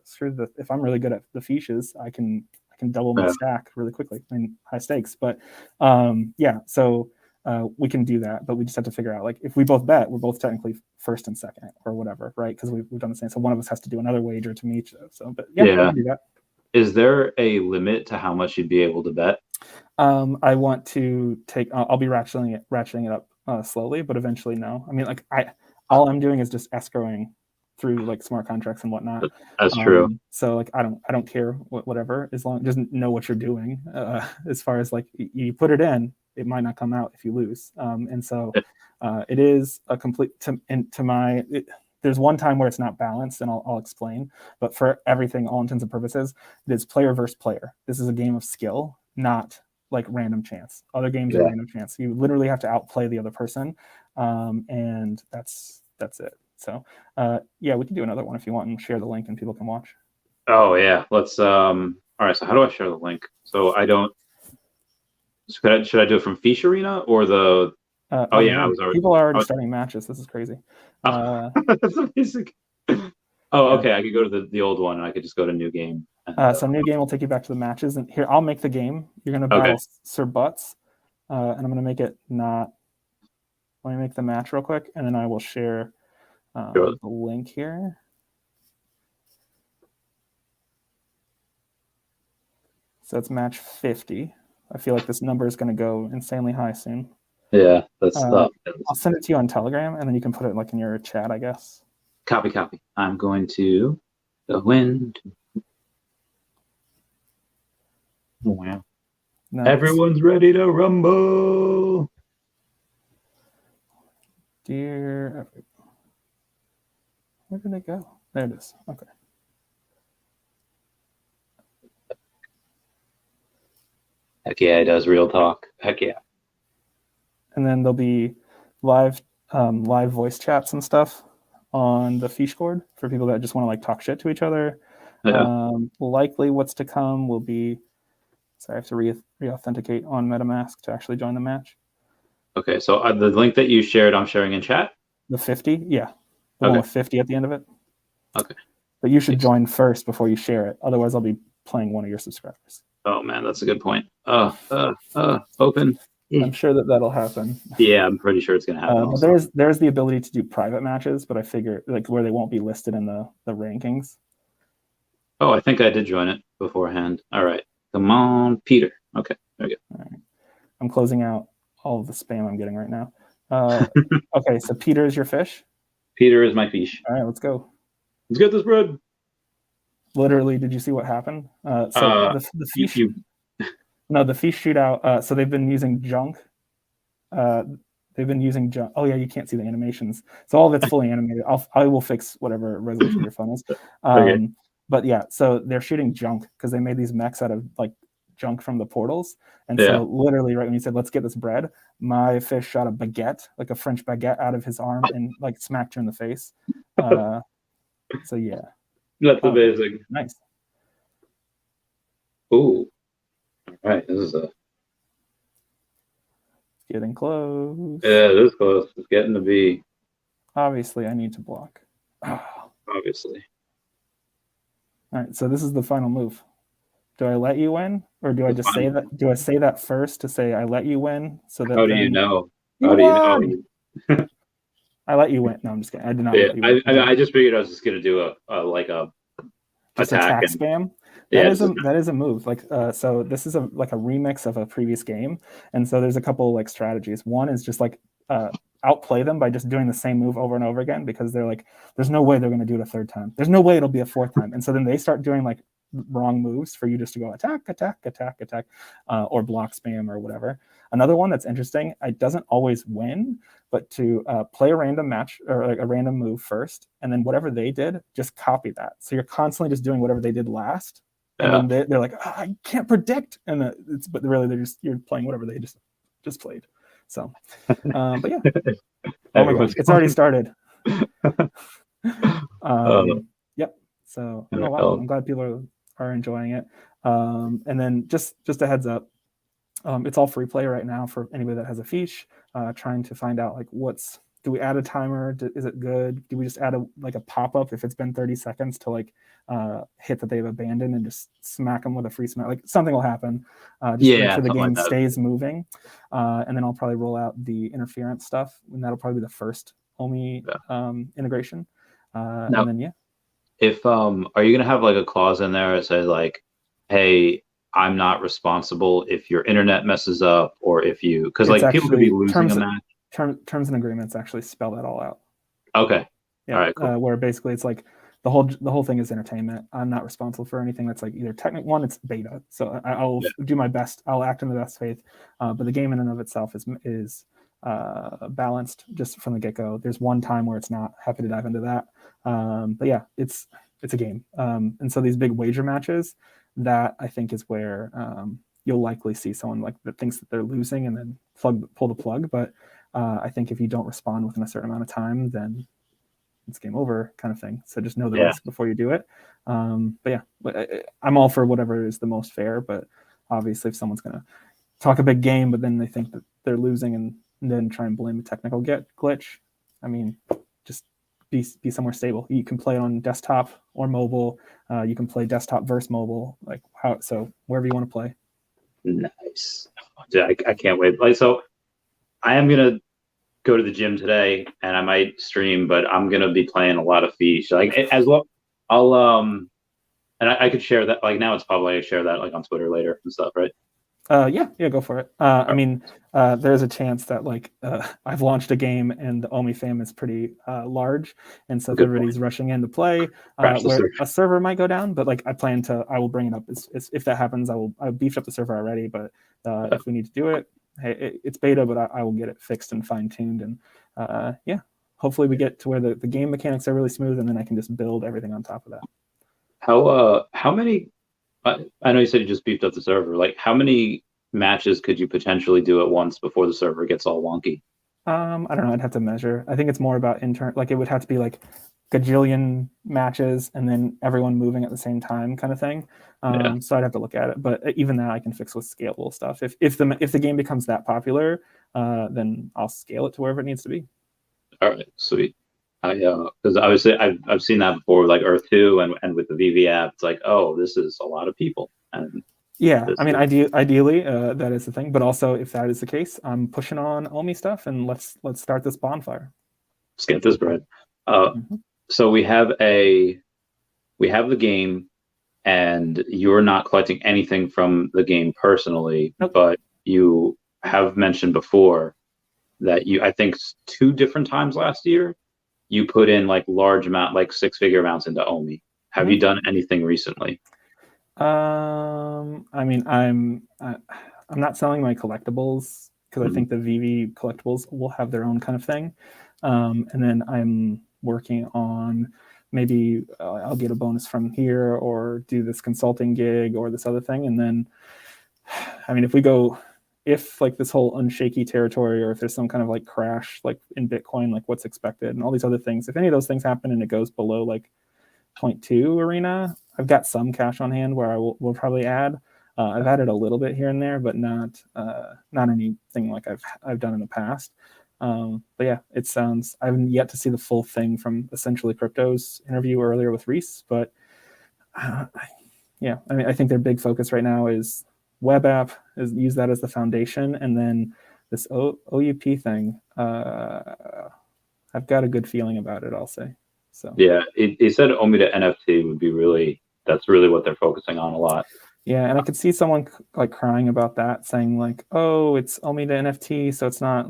if I'm really good at the Feeshes, I can double my stack really quickly. I mean, high stakes, but so we can do that, but we just have to figure out like if we both bet, we're both technically first and second or whatever, right? Because we've done the same. So one of us has to do another wager to meet. So, but we can do that. Is there a limit to how much you'd be able to bet? I want to take. I'll be ratcheting it up slowly, but eventually no. I mean, like all I'm doing is just escrowing through like smart contracts and whatnot. That's true. So like I don't care whatever, as long just know what you're doing. As far as like you put it in, it might not come out if you lose. And so it is a complete there's one time where it's not balanced, and I'll explain. But for everything, all intents and purposes, it is player versus player. This is a game of skill, not like random chance. Other games are random chance. You literally have to outplay the other person, and that's it. So we can do another one if you want and share the link and people can watch. Oh yeah, let's. All right. So how do I share the link? So I don't. Should I do it from Feesh Arena or the? People are already starting matches. This is crazy. That's amazing. Oh, okay. I could go to the old one, and I could just go to new game. So new game will take you back to the matches, and here I'll make the game. You're gonna battle Sir Butts, and I'm gonna make it not. Let me make the match real quick, and then I will share the link here. So it's match 50. I feel like this number is gonna go insanely high soon. Yeah, that's tough. I'll send it to you on Telegram, and then you can put it like in your chat, I guess. Copy. I'm going to go in. Oh, wow. Nice. Everyone's ready to rumble. Where did it go? There it is. Okay. Heck yeah, it does real talk. Heck yeah. And then there'll be live voice chats and stuff on the Feesh board for people that just want to like talk shit to each other. Yeah. Likely what's to come will be, sorry, I have to re-authenticate on MetaMask to actually join the match. Okay, so the link that you shared, I'm sharing in chat? The 50? Yeah. The one with 50 at the end of it. Okay. But you should join first before you share it. Otherwise, I'll be playing one of your subscribers. Oh, man, that's a good point. Open. I'm sure that'll happen. Yeah, I'm pretty sure it's going to happen. But there's the ability to do private matches, but I figure like where they won't be listed in the rankings. Oh, I think I did join it beforehand. All right. Come on, Peter. Okay, there we go. All right. I'm closing out all of the spam I'm getting right now. Okay, so Peter is your fish? Peter is my fish. All right, let's go. Let's get this bread. Literally, did you see what happened? The fish. No, the Feesh shootout. So they've been using junk. Oh yeah, you can't see the animations. So all of it's fully animated. I will fix whatever resolution your phone is. Okay. But yeah, so they're shooting junk because they made these mechs out of like junk from the portals. And so literally right when you said, let's get this bread, my fish shot a baguette, like a French baguette out of his arm and like smacked her in the face. So yeah. That's amazing. Nice. Ooh. All right, this is getting close. Yeah, it is close. It's getting to be. Obviously, I need to block. Obviously. All right, so this is the final move. Do I let you win, or do I just say that? Do I say that first to say I let you win? So that how do you know? How do you know? I let you win. No, I'm just kidding. I did not. Let you win. I just figured I was just gonna do a attack spam. That is a move. Like so this is a remix of a previous game, and so there's a couple like strategies. One is just like outplay them by just doing the same move over and over again, because they're like, there's no way they're going to do it a third time. There's no way it'll be a fourth time. And so then they start doing like wrong moves for you just to go attack, or block spam or whatever. Another one that's interesting, it doesn't always win, but to play a random match or like a random move first, and then whatever they did, just copy that. So you're constantly just doing whatever they did last. And then they're like, I can't predict. And but really you're playing whatever they just played. So, but yeah. Oh my gosh, it's already started. Yep. So, wow, I'm glad people are enjoying it. And then just a heads up, it's all free play right now for anybody that has a Feesh, trying to find out like do we add a timer? Is it good? Do we just add a pop-up if it's been 30 seconds to like hit that they've abandoned and just smack them with a free smack? Like something will happen. Just make sure the game stays moving. And then I'll probably roll out the interference stuff, and that'll probably be the first OMI integration. And then if are you gonna have like a clause in there that says like, hey, I'm not responsible if your internet messes up, or if you, because like people could be losing a match. Terms and agreements actually spell that all out. Okay. Yeah. All right, cool. Where basically it's like the whole thing is entertainment. I'm not responsible for anything that's like either technical. One, it's beta, so I'll do my best. I'll act in the best faith. But the game in and of itself is balanced just from the get go. There's one time where it's not. Happy to dive into that. But yeah, it's a game. And so these big wager matches, that I think is where you'll likely see someone like that thinks that they're losing and then pull the plug. But I think if you don't respond within a certain amount of time, then it's game over kind of thing. So just know the risk before you do it. But yeah, I'm all for whatever is the most fair. But obviously, if someone's going to talk a big game, but then they think that they're losing and then try and blame a technical glitch, I mean, just be somewhere stable. You can play it on desktop or mobile. You can play desktop versus mobile, so wherever you want to play. Nice. I can't wait. So I am going to go to the gym today and I might stream, but I'm going to be playing a lot of Feesh. As well, and I could share that. Now it's public. I share that on Twitter later and stuff, right? Yeah, go for it. I mean, there's a chance that I've launched a game and the OMI fam is pretty large, and so if everybody's rushing in to play, where a server might go down. But I will bring it up if that happens. I've beefed up the server already, but if we need to do it, hey, it's beta, but I will get it fixed and fine tuned, and hopefully we get to where the game mechanics are really smooth, and then I can just build everything on top of that. How many? I know you said you just beefed up the server. How many matches could you potentially do at once before the server gets all wonky? I don't know. I'd have to measure. I think it's more about it would have to be gajillion matches and then everyone moving at the same time kind of thing. So I'd have to look at it. But even that I can fix with scalable stuff. If the game becomes that popular, then I'll scale it to wherever it needs to be. All right, sweet. Because obviously I've seen that before with Earth 2 and with the veve app. It's oh, this is a lot of people. And yeah, I mean, ideally that is the thing. But also, if that is the case, I'm pushing on OMI stuff, and let's start this bonfire. Let's get this bread. So we have the game, and you're not collecting anything from the game personally, nope. But you have mentioned before that I think 2 different times last year, you put in large amount, 6-figure amounts into OMI. Have you done anything recently? I mean, I'm not selling my collectibles because I think the veve collectibles will have their own kind of thing. And then I'm working on maybe I'll get a bonus from here or do this consulting gig or this other thing. And then, I mean, if this whole unshaky territory, or if there's some kind of crash, in Bitcoin, what's expected and all these other things, if any of those things happen and it goes below 0.2 arena, I've got some cash on hand where we'll probably add. I've added a little bit here and there, but not anything I've done in the past. But yeah, it sounds, I haven't yet to see the full thing from Essentially Crypto's interview earlier with Reese, but yeah, I mean, I think their big focus right now is web app, use that as the foundation, and then this OUP thing, I've got a good feeling about it, I'll say. So yeah, he said OMI to NFT would be that's really what they're focusing on a lot. Yeah, and I could see someone crying about that, saying oh, it's OMI to NFT, so it's not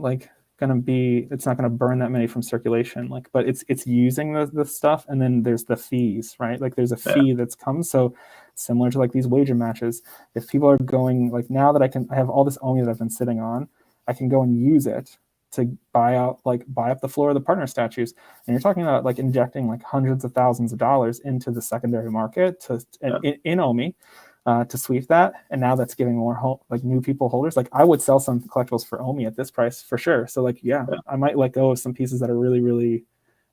it's not gonna burn that many from circulation. But it's using the stuff, and then there's the fees, right? There's a fee that's come. So similar to these wager matches, if people are going now that I have all this OMI that I've been sitting on, I can go and use it to buy up the floor of the partner statues, and you're talking about injecting hundreds of thousands of dollars into the secondary market in OMI to sweep that, and now that's giving more new people holders. I would sell some collectibles for OMI at this price for sure. So I might let go of some pieces that are really, really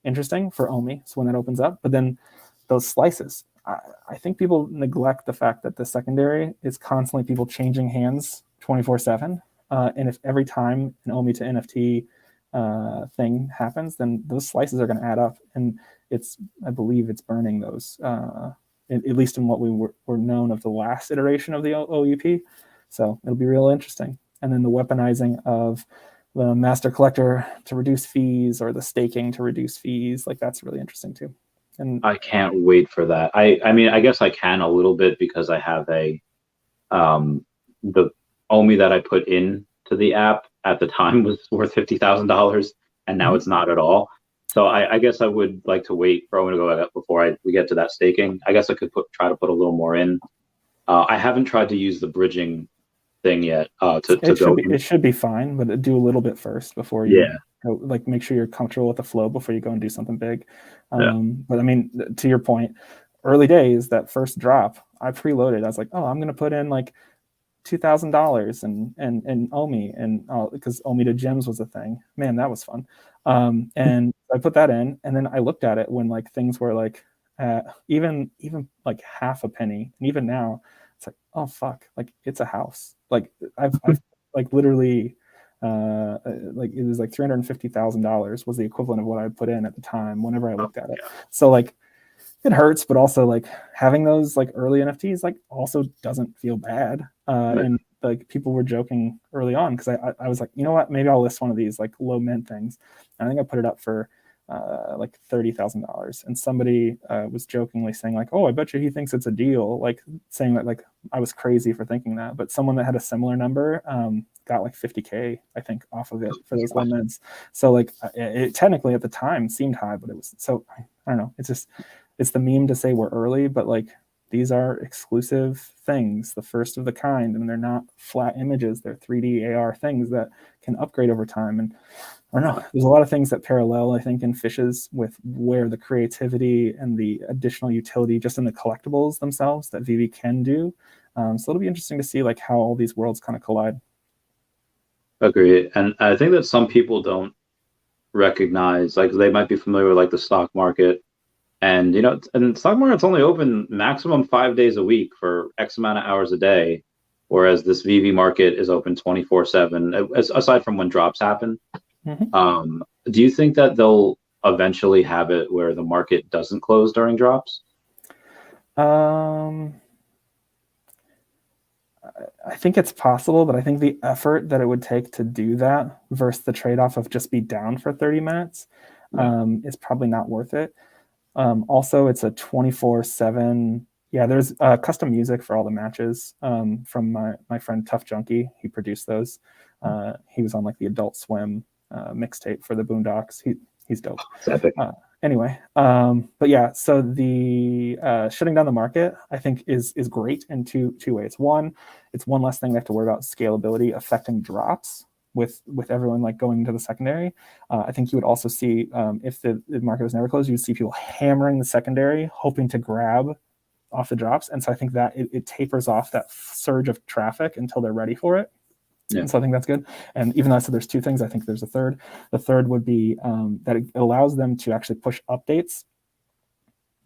interesting for OMI. So when that opens up, but then those slices, I think people neglect the fact that the secondary is constantly people changing hands 24/7. And if every time an OMI to NFT thing happens, then those slices are going to add up. And I believe it's burning those, at least in what we were known of the last iteration of the OUP. So it'll be real interesting. And then the weaponizing of the master collector to reduce fees, or the staking to reduce fees, that's really interesting too. And I can't wait for that. I mean, I guess I can a little bit because I have the OMI that I put in to the app at the time was worth $50,000, and now it's not at all. So I guess I would like to wait for Owen to go back up before we get to that staking. I guess I could try to put a little more in. I haven't tried to use the bridging thing yet to go in. It should be fine, but do a little bit first before you go, like make sure you're comfortable with the flow before you go and do something big. But I mean, to your point, early days, that first drop, I preloaded. I was like, oh, I'm gonna put in like $2,000 and OMI, and because OMI to gems was a thing. Man, that was fun. And I put that in, and then I looked at it when like things were like even like half a penny, and even now it's like, oh fuck, like it's a house. Like I've like literally like it was like $350,000 was the equivalent of what I put in at the time whenever I looked at it. So like it hurts, but also like having those like early NFTs like also doesn't feel bad. And like people were joking early on because I was like, you know what, maybe I'll list one of these like low mint things. And I think I put it up for like $30,000, and somebody was jokingly saying like, oh, I bet you he thinks it's a deal, like saying that like I was crazy for thinking that. But someone that had a similar number got like 50K I think off of it for those low mints. So like it technically at the time seemed high, but it was, so I don't know, it's the meme to say we're early, but like these are exclusive things, the first of the kind, and they're not flat images. They're 3D AR things that can upgrade over time. And I don't know, there's a lot of things that parallel, I think, in Feesh's with where the creativity and the additional utility just in the collectibles themselves that veve can do. So it'll be interesting to see like how all these worlds kind of collide. Agree. And I think that some people don't recognize, like they might be familiar with like the stock market. And, you know, and the stock market's only open maximum 5 days a week for X amount of hours a day, whereas this veve market is open 24/7, aside from when drops happen. Mm-hmm. Do you think that they'll eventually have it where the market doesn't close during drops? I think it's possible, but I think the effort that it would take to do that versus the trade-off of just be down for 30 minutes is probably not worth it. Also, it's a 24/7. Yeah, there's custom music for all the matches from my friend Tough Junkie. He produced those. He was on like the Adult Swim mixtape for the Boondocks. He's dope. Anyway, but yeah, so the shutting down the market, I think, is great in two ways. One, it's one less thing we have to worry about scalability affecting drops with everyone like going into the secondary. I think you would also see if the market was never closed, you'd see people hammering the secondary, hoping to grab off the drops. And so I think that it tapers off that surge of traffic until they're ready for it. Yeah. And so I think that's good. And even though I said there's two things, I think there's a third. The third would be that it allows them to actually push updates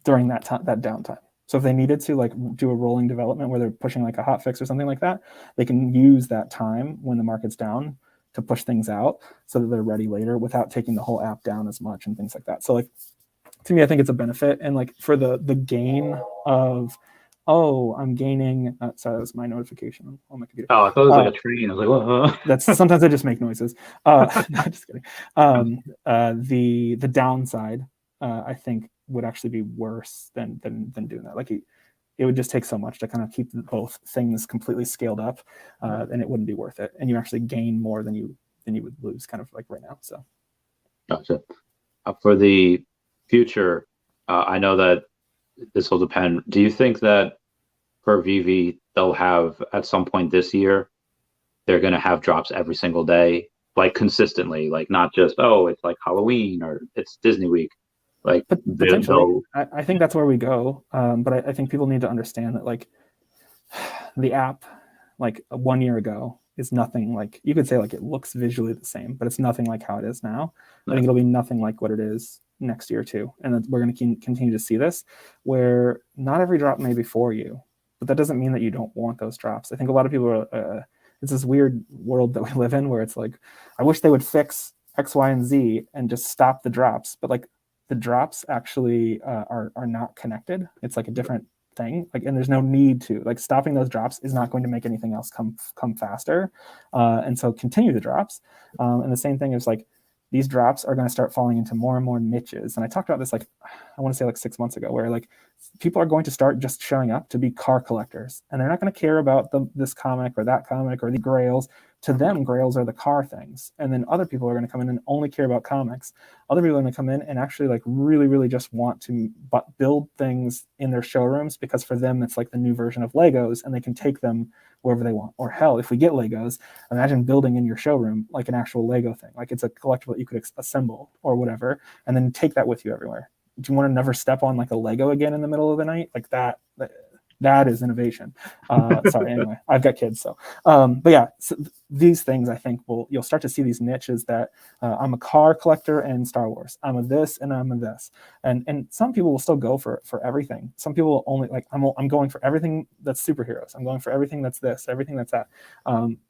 during that downtime. So if they needed to like do a rolling development where they're pushing like a hot fix or something like that, they can use that time when the market's down to push things out so that they're ready later without taking the whole app down as much and things like that. So like to me, I think it's a benefit. And like for the gain of, oh, I'm gaining. Sorry, that was my notification on my computer. Oh, I thought it was like a train. I was like, whoa. That's sometimes I just make noises. No, just kidding. The downside, I think, would actually be worse than doing that. Like it would just take so much to kind of keep both things completely scaled up, and it wouldn't be worth it. And you actually gain more than you would lose, kind of like right now. So, gotcha. For the future, I know that this will depend. Do you think that for veve they'll have at some point this year, they're going to have drops every single day, like consistently, like not just, oh, it's like Halloween or it's Disney week? Like potentially, I think that's where we go. But I think people need to understand that like the app, like 1 year ago, is nothing like, you could say like it looks visually the same, but it's nothing like how it is now. I think it'll be nothing like what it is next year too. And we're going to continue to see this where not every drop may be for you, but that doesn't mean that you don't want those drops. I think a lot of people are, it's this weird world that we live in where it's like, I wish they would fix X, Y, and Z and just stop the drops. But like the drops actually are not connected. It's like a different thing. Like, and there's no need to, like, stopping those drops is not going to make anything else come faster. And so continue the drops. And the same thing is like, these drops are going to start falling into more and more niches. And I talked about this, like, I want to say like 6 months ago, where like people are going to start just showing up to be car collectors, and they're not going to care about this comic or that comic or the grails. To them, grails are the car things. And then other people are going to come in and only care about comics. Other people are going to come in and actually like really, really just want to build things in their showrooms, because for them, it's like the new version of Legos and they can take them wherever they want. Or hell, if we get Legos, imagine building in your showroom like an actual Lego thing. Like it's a collectible that you could assemble or whatever, and then take that with you everywhere. Do you want to never step on like a Lego again in the middle of the night? Like that is innovation. Sorry, anyway, I've got kids, so. But yeah, so these things I think you'll start to see these niches that I'm a car collector and Star Wars. I'm a this and I'm a this. And some people will still go for everything. Some people will only like, I'm going for everything that's superheroes. I'm going for everything that's this, everything that's that.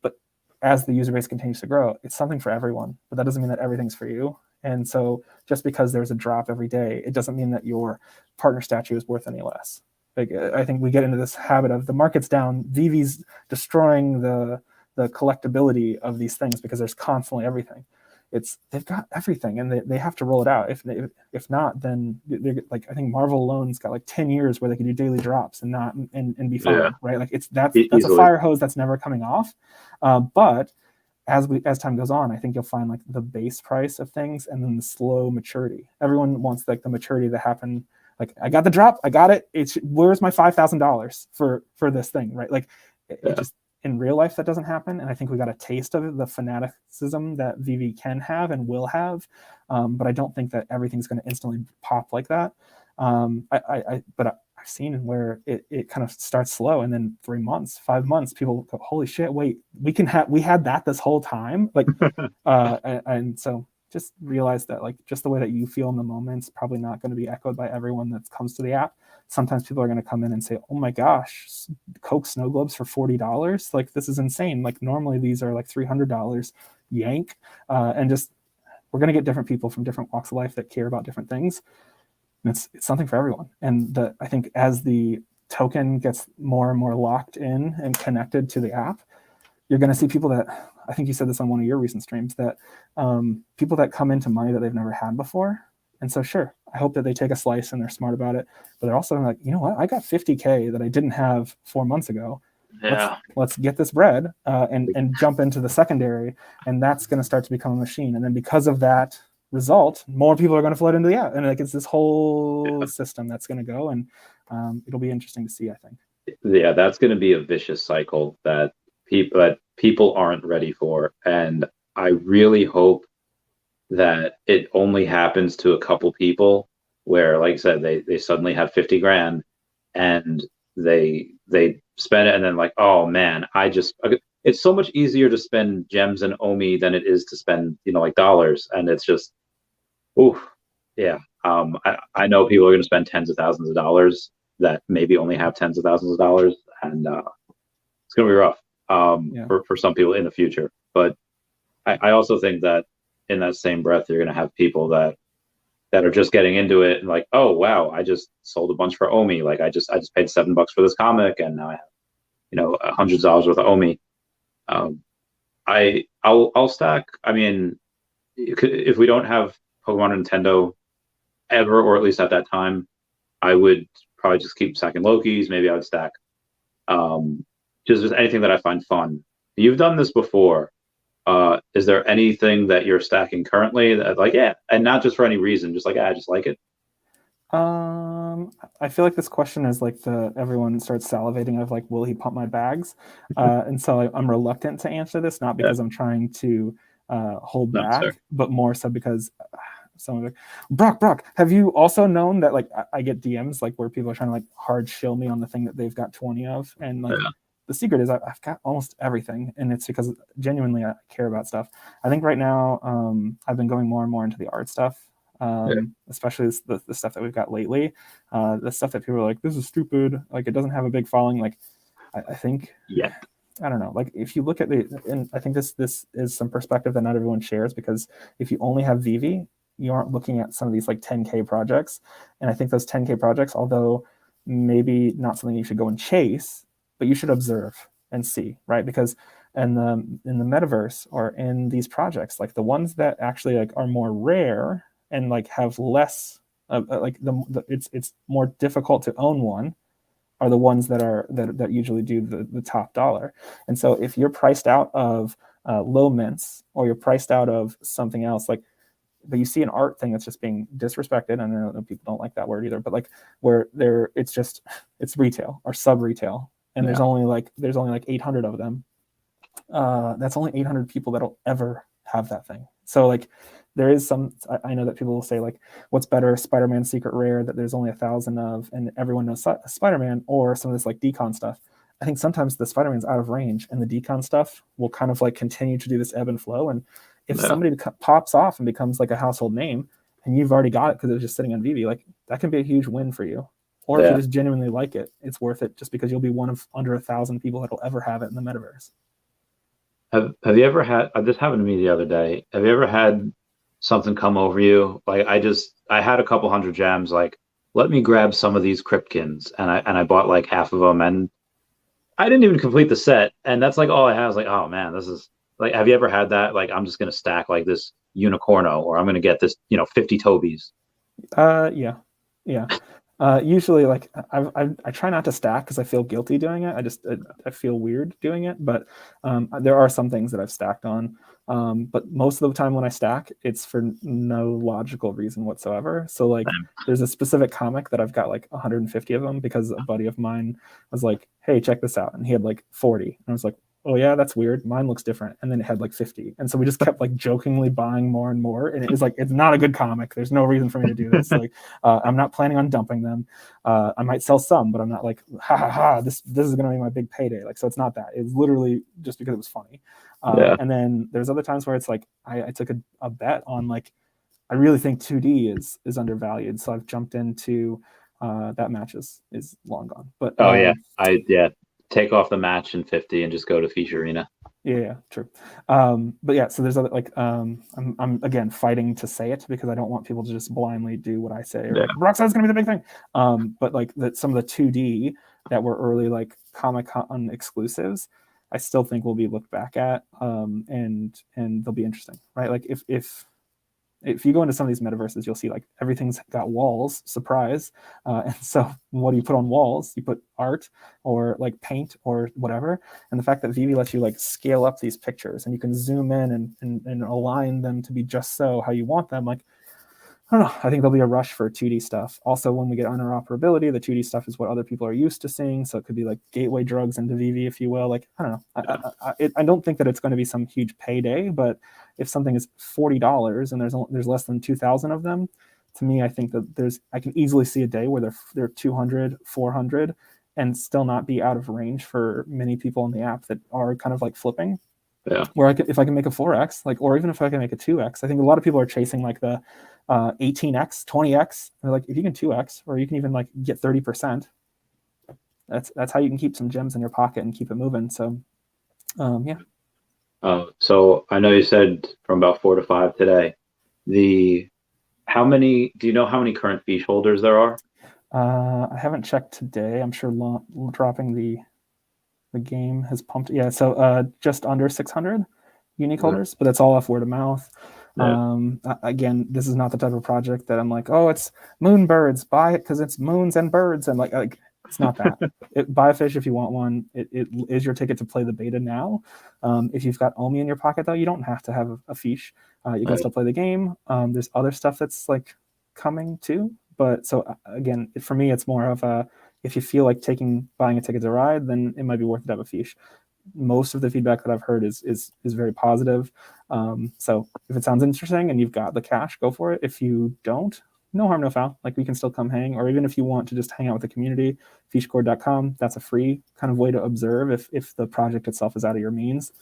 But as the user base continues to grow, it's something for everyone, but that doesn't mean that everything's for you. And so just because there's a drop every day, it doesn't mean that your partner statue is worth any less. Like, I think we get into this habit of the market's down, veve's destroying the collectability of these things because there's constantly everything. They've got everything and they have to roll it out. If not, then like I think Marvel alone's got like 10 years where they can do daily drops and not and be fine, right? Like that's a fire hose that's never coming off. But as time goes on, I think you'll find like the base price of things and then the slow maturity. Everyone wants like the maturity to happen. Like, I got the drop, I got it. Where's my $5,000 for this thing, right? Like, it just in real life that doesn't happen. And I think we got a taste of it, the fanaticism that veve can have and will have. But I don't think that everything's going to instantly pop like that. But I've seen where it kind of starts slow, and then 3 months, 5 months, people go, holy shit, wait, we had that this whole time, like, and so. Just realize that like just the way that you feel in the moment is probably not going to be echoed by everyone that comes to the app. Sometimes people are going to come in and say, oh my gosh, Coke snow globes for $40. Like, this is insane. Like, normally these are like $300 yank. And just, we're going to get different people from different walks of life that care about different things. And it's something for everyone. And I think as the token gets more and more locked in and connected to the app, you're going to see people that, I think you said this on one of your recent streams, that people that come into money that they've never had before. And so, sure, I hope that they take a slice and they're smart about it. But they're also like, you know what? I got 50K that I didn't have 4 months ago. Yeah. Let's get this bread and jump into the secondary. And that's going to start to become a machine. And then because of that result, more people are going to flood into the app. And like, it's this whole system that's going to go. And it'll be interesting to see, I think. Yeah, that's going to be a vicious cycle that people aren't ready for. And I really hope that it only happens to a couple people where, like I said, they suddenly have 50 grand and they spend it and then like, oh man, it's so much easier to spend gems and OMI than it is to spend, like dollars. And it's just, oof, yeah. I know people are going to spend tens of thousands of dollars that maybe only have tens of thousands of dollars, and it's going to be rough. For some people in the future. But I also think that in that same breath, you're going to have people that are just getting into it and like, oh wow, I just sold a bunch for OMI. Like I just paid $7 for this comic, and now I have hundreds of dollars worth of OMI. I'll stack. I mean, if we don't have Pokemon or Nintendo ever, or at least at that time, I would probably just keep stacking Lokis. Maybe I would stack just anything that I find fun. You've done this before. Is there anything that you're stacking currently that like, and not just for any reason, just like, I just like it? I feel like this question is like everyone starts salivating of like, will he pump my bags? And so I'm reluctant to answer this, not because I'm trying to hold back, but more so because someone's like, Brock, have you also known that like I get DMs like where people are trying to like hard shill me on the thing that they've got 20 of, and like the secret is I've got almost everything, and it's because genuinely I care about stuff. I think right now I've been going more and more into the art stuff, especially the stuff that we've got lately. The stuff that people are like, this is stupid, like it doesn't have a big following. Like I think, I don't know. Like if you look at and I think this is some perspective that not everyone shares, because if you only have veve, you aren't looking at some of these like 10K projects. And I think those 10K projects, although maybe not something you should go and chase, but you should observe and see, right? Because in the metaverse or in these projects, like the ones that actually like are more rare and like have less like it's more difficult to own one, are the ones that usually do the top dollar. And so if you're priced out of low mints, or you're priced out of something else, like, but you see an art thing that's just being disrespected, and I know people don't like that word either, but like where it's retail or sub retail, and there's only like 800 of them. That's only 800 people that'll ever have that thing. So like there is I know that people will say like, what's better, Spider-Man Secret Rare that there's only 1,000 of and everyone knows Spider-Man, or some of this like decon stuff. I think sometimes the Spider-Man's out of range and the decon stuff will kind of like continue to do this ebb and flow. And if somebody pops off and becomes like a household name and you've already got it because it was just sitting on veve, like that can be a huge win for you. Or if you just genuinely like it, it's worth it just because you'll be one of under 1,000 people that'll ever have it in the metaverse. Have you ever had, this happened to me the other day. Have you ever had something come over you? Like I had a couple hundred gems, like, let me grab some of these Cryptkins. And I bought like half of them, and I didn't even complete the set. And that's like all I had. I was like, oh man, this is like, have you ever had that? Like, I'm just going to stack like this unicorno, or I'm going to get this, 50 Tobys. Yeah. Usually like I try not to stack because I feel guilty doing it. I feel weird doing it, but there are some things that I've stacked on. But most of the time when I stack, it's for no logical reason whatsoever. So like there's a specific comic that I've got like 150 of them because a buddy of mine was like, hey, check this out. And he had like 40. And I was like, oh yeah, that's weird. Mine looks different. And then it had like 50. And so we just kept like jokingly buying more and more. And it was like, it's not a good comic. There's no reason for me to do this. Like, I'm not planning on dumping them. I might sell some, but I'm not like, this is going to be my big payday. Like, so it's not that. It's literally just because it was funny. And then there's other times where it's like, I took a bet on like, I really think 2D is undervalued. So I've jumped into that match is long gone. But take off the match in 50 and just go to Feesh Arena. Yeah, true. But yeah, so there's other like I'm again fighting to say it because I don't want people to just blindly do what I say. Or like, Brock says it's gonna be the big thing. But like some of the 2D that were early like Comic-Con exclusives, I still think will be looked back at, and they'll be interesting, right? Like if you go into some of these metaverses, you'll see like everything's got walls, surprise. And so what do you put on walls? You put art or like paint or whatever. And the fact that veve lets you like scale up these pictures and you can zoom in and align them to be just so how you want them. Like, I don't know. I think there'll be a rush for 2D stuff. Also, when we get interoperability, the 2D stuff is what other people are used to seeing. So it could be like gateway drugs into veve, if you will. Like, I don't know. I don't think that it's going to be some huge payday, but if something is $40 and there's less than 2,000 of them, to me, I think that I can easily see a day where they're 200, 400, and still not be out of range for many people in the app that are kind of like flipping. Yeah. Where if I can make a 4x, like, or even if I can make a 2x, I think a lot of people are chasing like the 18x, 20x. They're like, if you can 2x, or you can even like get 30%, that's how you can keep some gems in your pocket and keep it moving. So, yeah. So I know you said from about 4 to 5 today. Do you know how many current Feesh holders there are? I haven't checked today. I'm sure dropping the game has pumped. Yeah, so just under 600 unique holders, but that's all off word of mouth. Again, this is not the type of project that I'm like, oh, it's Moonbirds, buy it because it's moons and birds, and like it's not that. Buy a fish if you want one. It is your ticket to play the beta now. If you've got OMI in your pocket, though, you don't have to have a Feesh. You can still play the game. There's other stuff that's like coming too. But so again, for me, it's more of if you feel like buying a ticket to ride, then it might be worth it to have a Feesh. Most of the feedback that I've heard is very positive. So if it sounds interesting and you've got the cash, go for it. If you don't, no harm, no foul. Like, we can still come hang, or even if you want to just hang out with the community, feeshcore.com, that's a free kind of way to observe if the project itself is out of your means.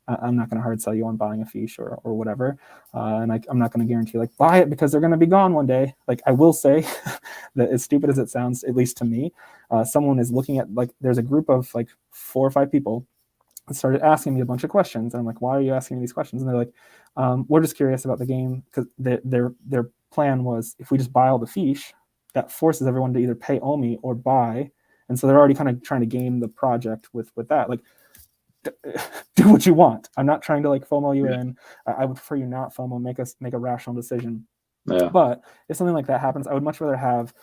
I'm not going to hard sell you on buying a Feesh or whatever. And I'm not going to guarantee like buy it because they're going to be gone one day. Like, I will say that as stupid as it sounds, at least to me, someone is looking at, like, there's a group of like 4 or 5 people that started asking me a bunch of questions. And I'm like, why are you asking me these questions? And they're like, we're just curious about the game, because their plan was, if we just buy all the Feesh, that forces everyone to either pay OMI or buy. And so they're already kind of trying to game the project with that. Like, do what you want. I'm not trying to like FOMO you in. I would prefer you not FOMO, make a rational decision. But if something like that happens, I would much rather have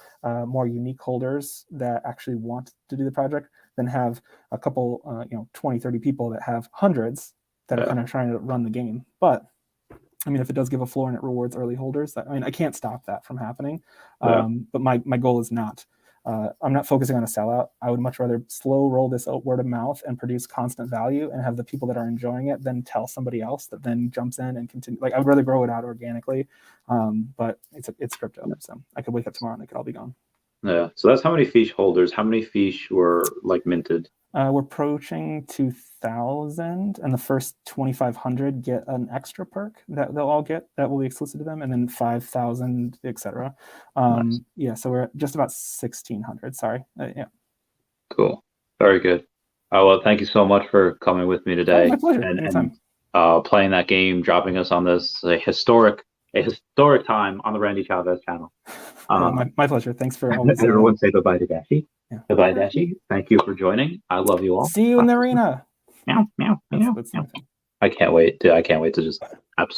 more unique holders that actually want to do the project than have a couple 20, 30 people that have hundreds that are kind of trying to run the game. But I mean, if it does give a floor and it rewards early holders, I mean, I can't stop that from happening. But my goal is not. I'm not focusing on a sellout. I would much rather slow roll this out word of mouth and produce constant value and have the people that are enjoying it then tell somebody else that then jumps in and continue. Like, I would rather grow it out organically. But it's crypto, so I could wake up tomorrow and it could all be gone. Yeah. So that's how many Feesh holders. How many Feesh were like minted? We're approaching 2,000, and the first 2,500 get an extra perk that they'll all get that will be exclusive to them, and then 5,000, etc. Nice. Yeah, so we're at just about 1,600. Sorry. Yeah. Cool. Very good. Well, thank you so much for coming with me today. My pleasure. And playing that game, dropping us on this historic time on the Randy Chavez channel. My pleasure. Thanks for always. Everyone say goodbye to Dashi. Yeah. Goodbye, Dashi. Thank you for joining. I love you all. See you in the arena. Meow, meow, meow, That's meow. I can't wait to just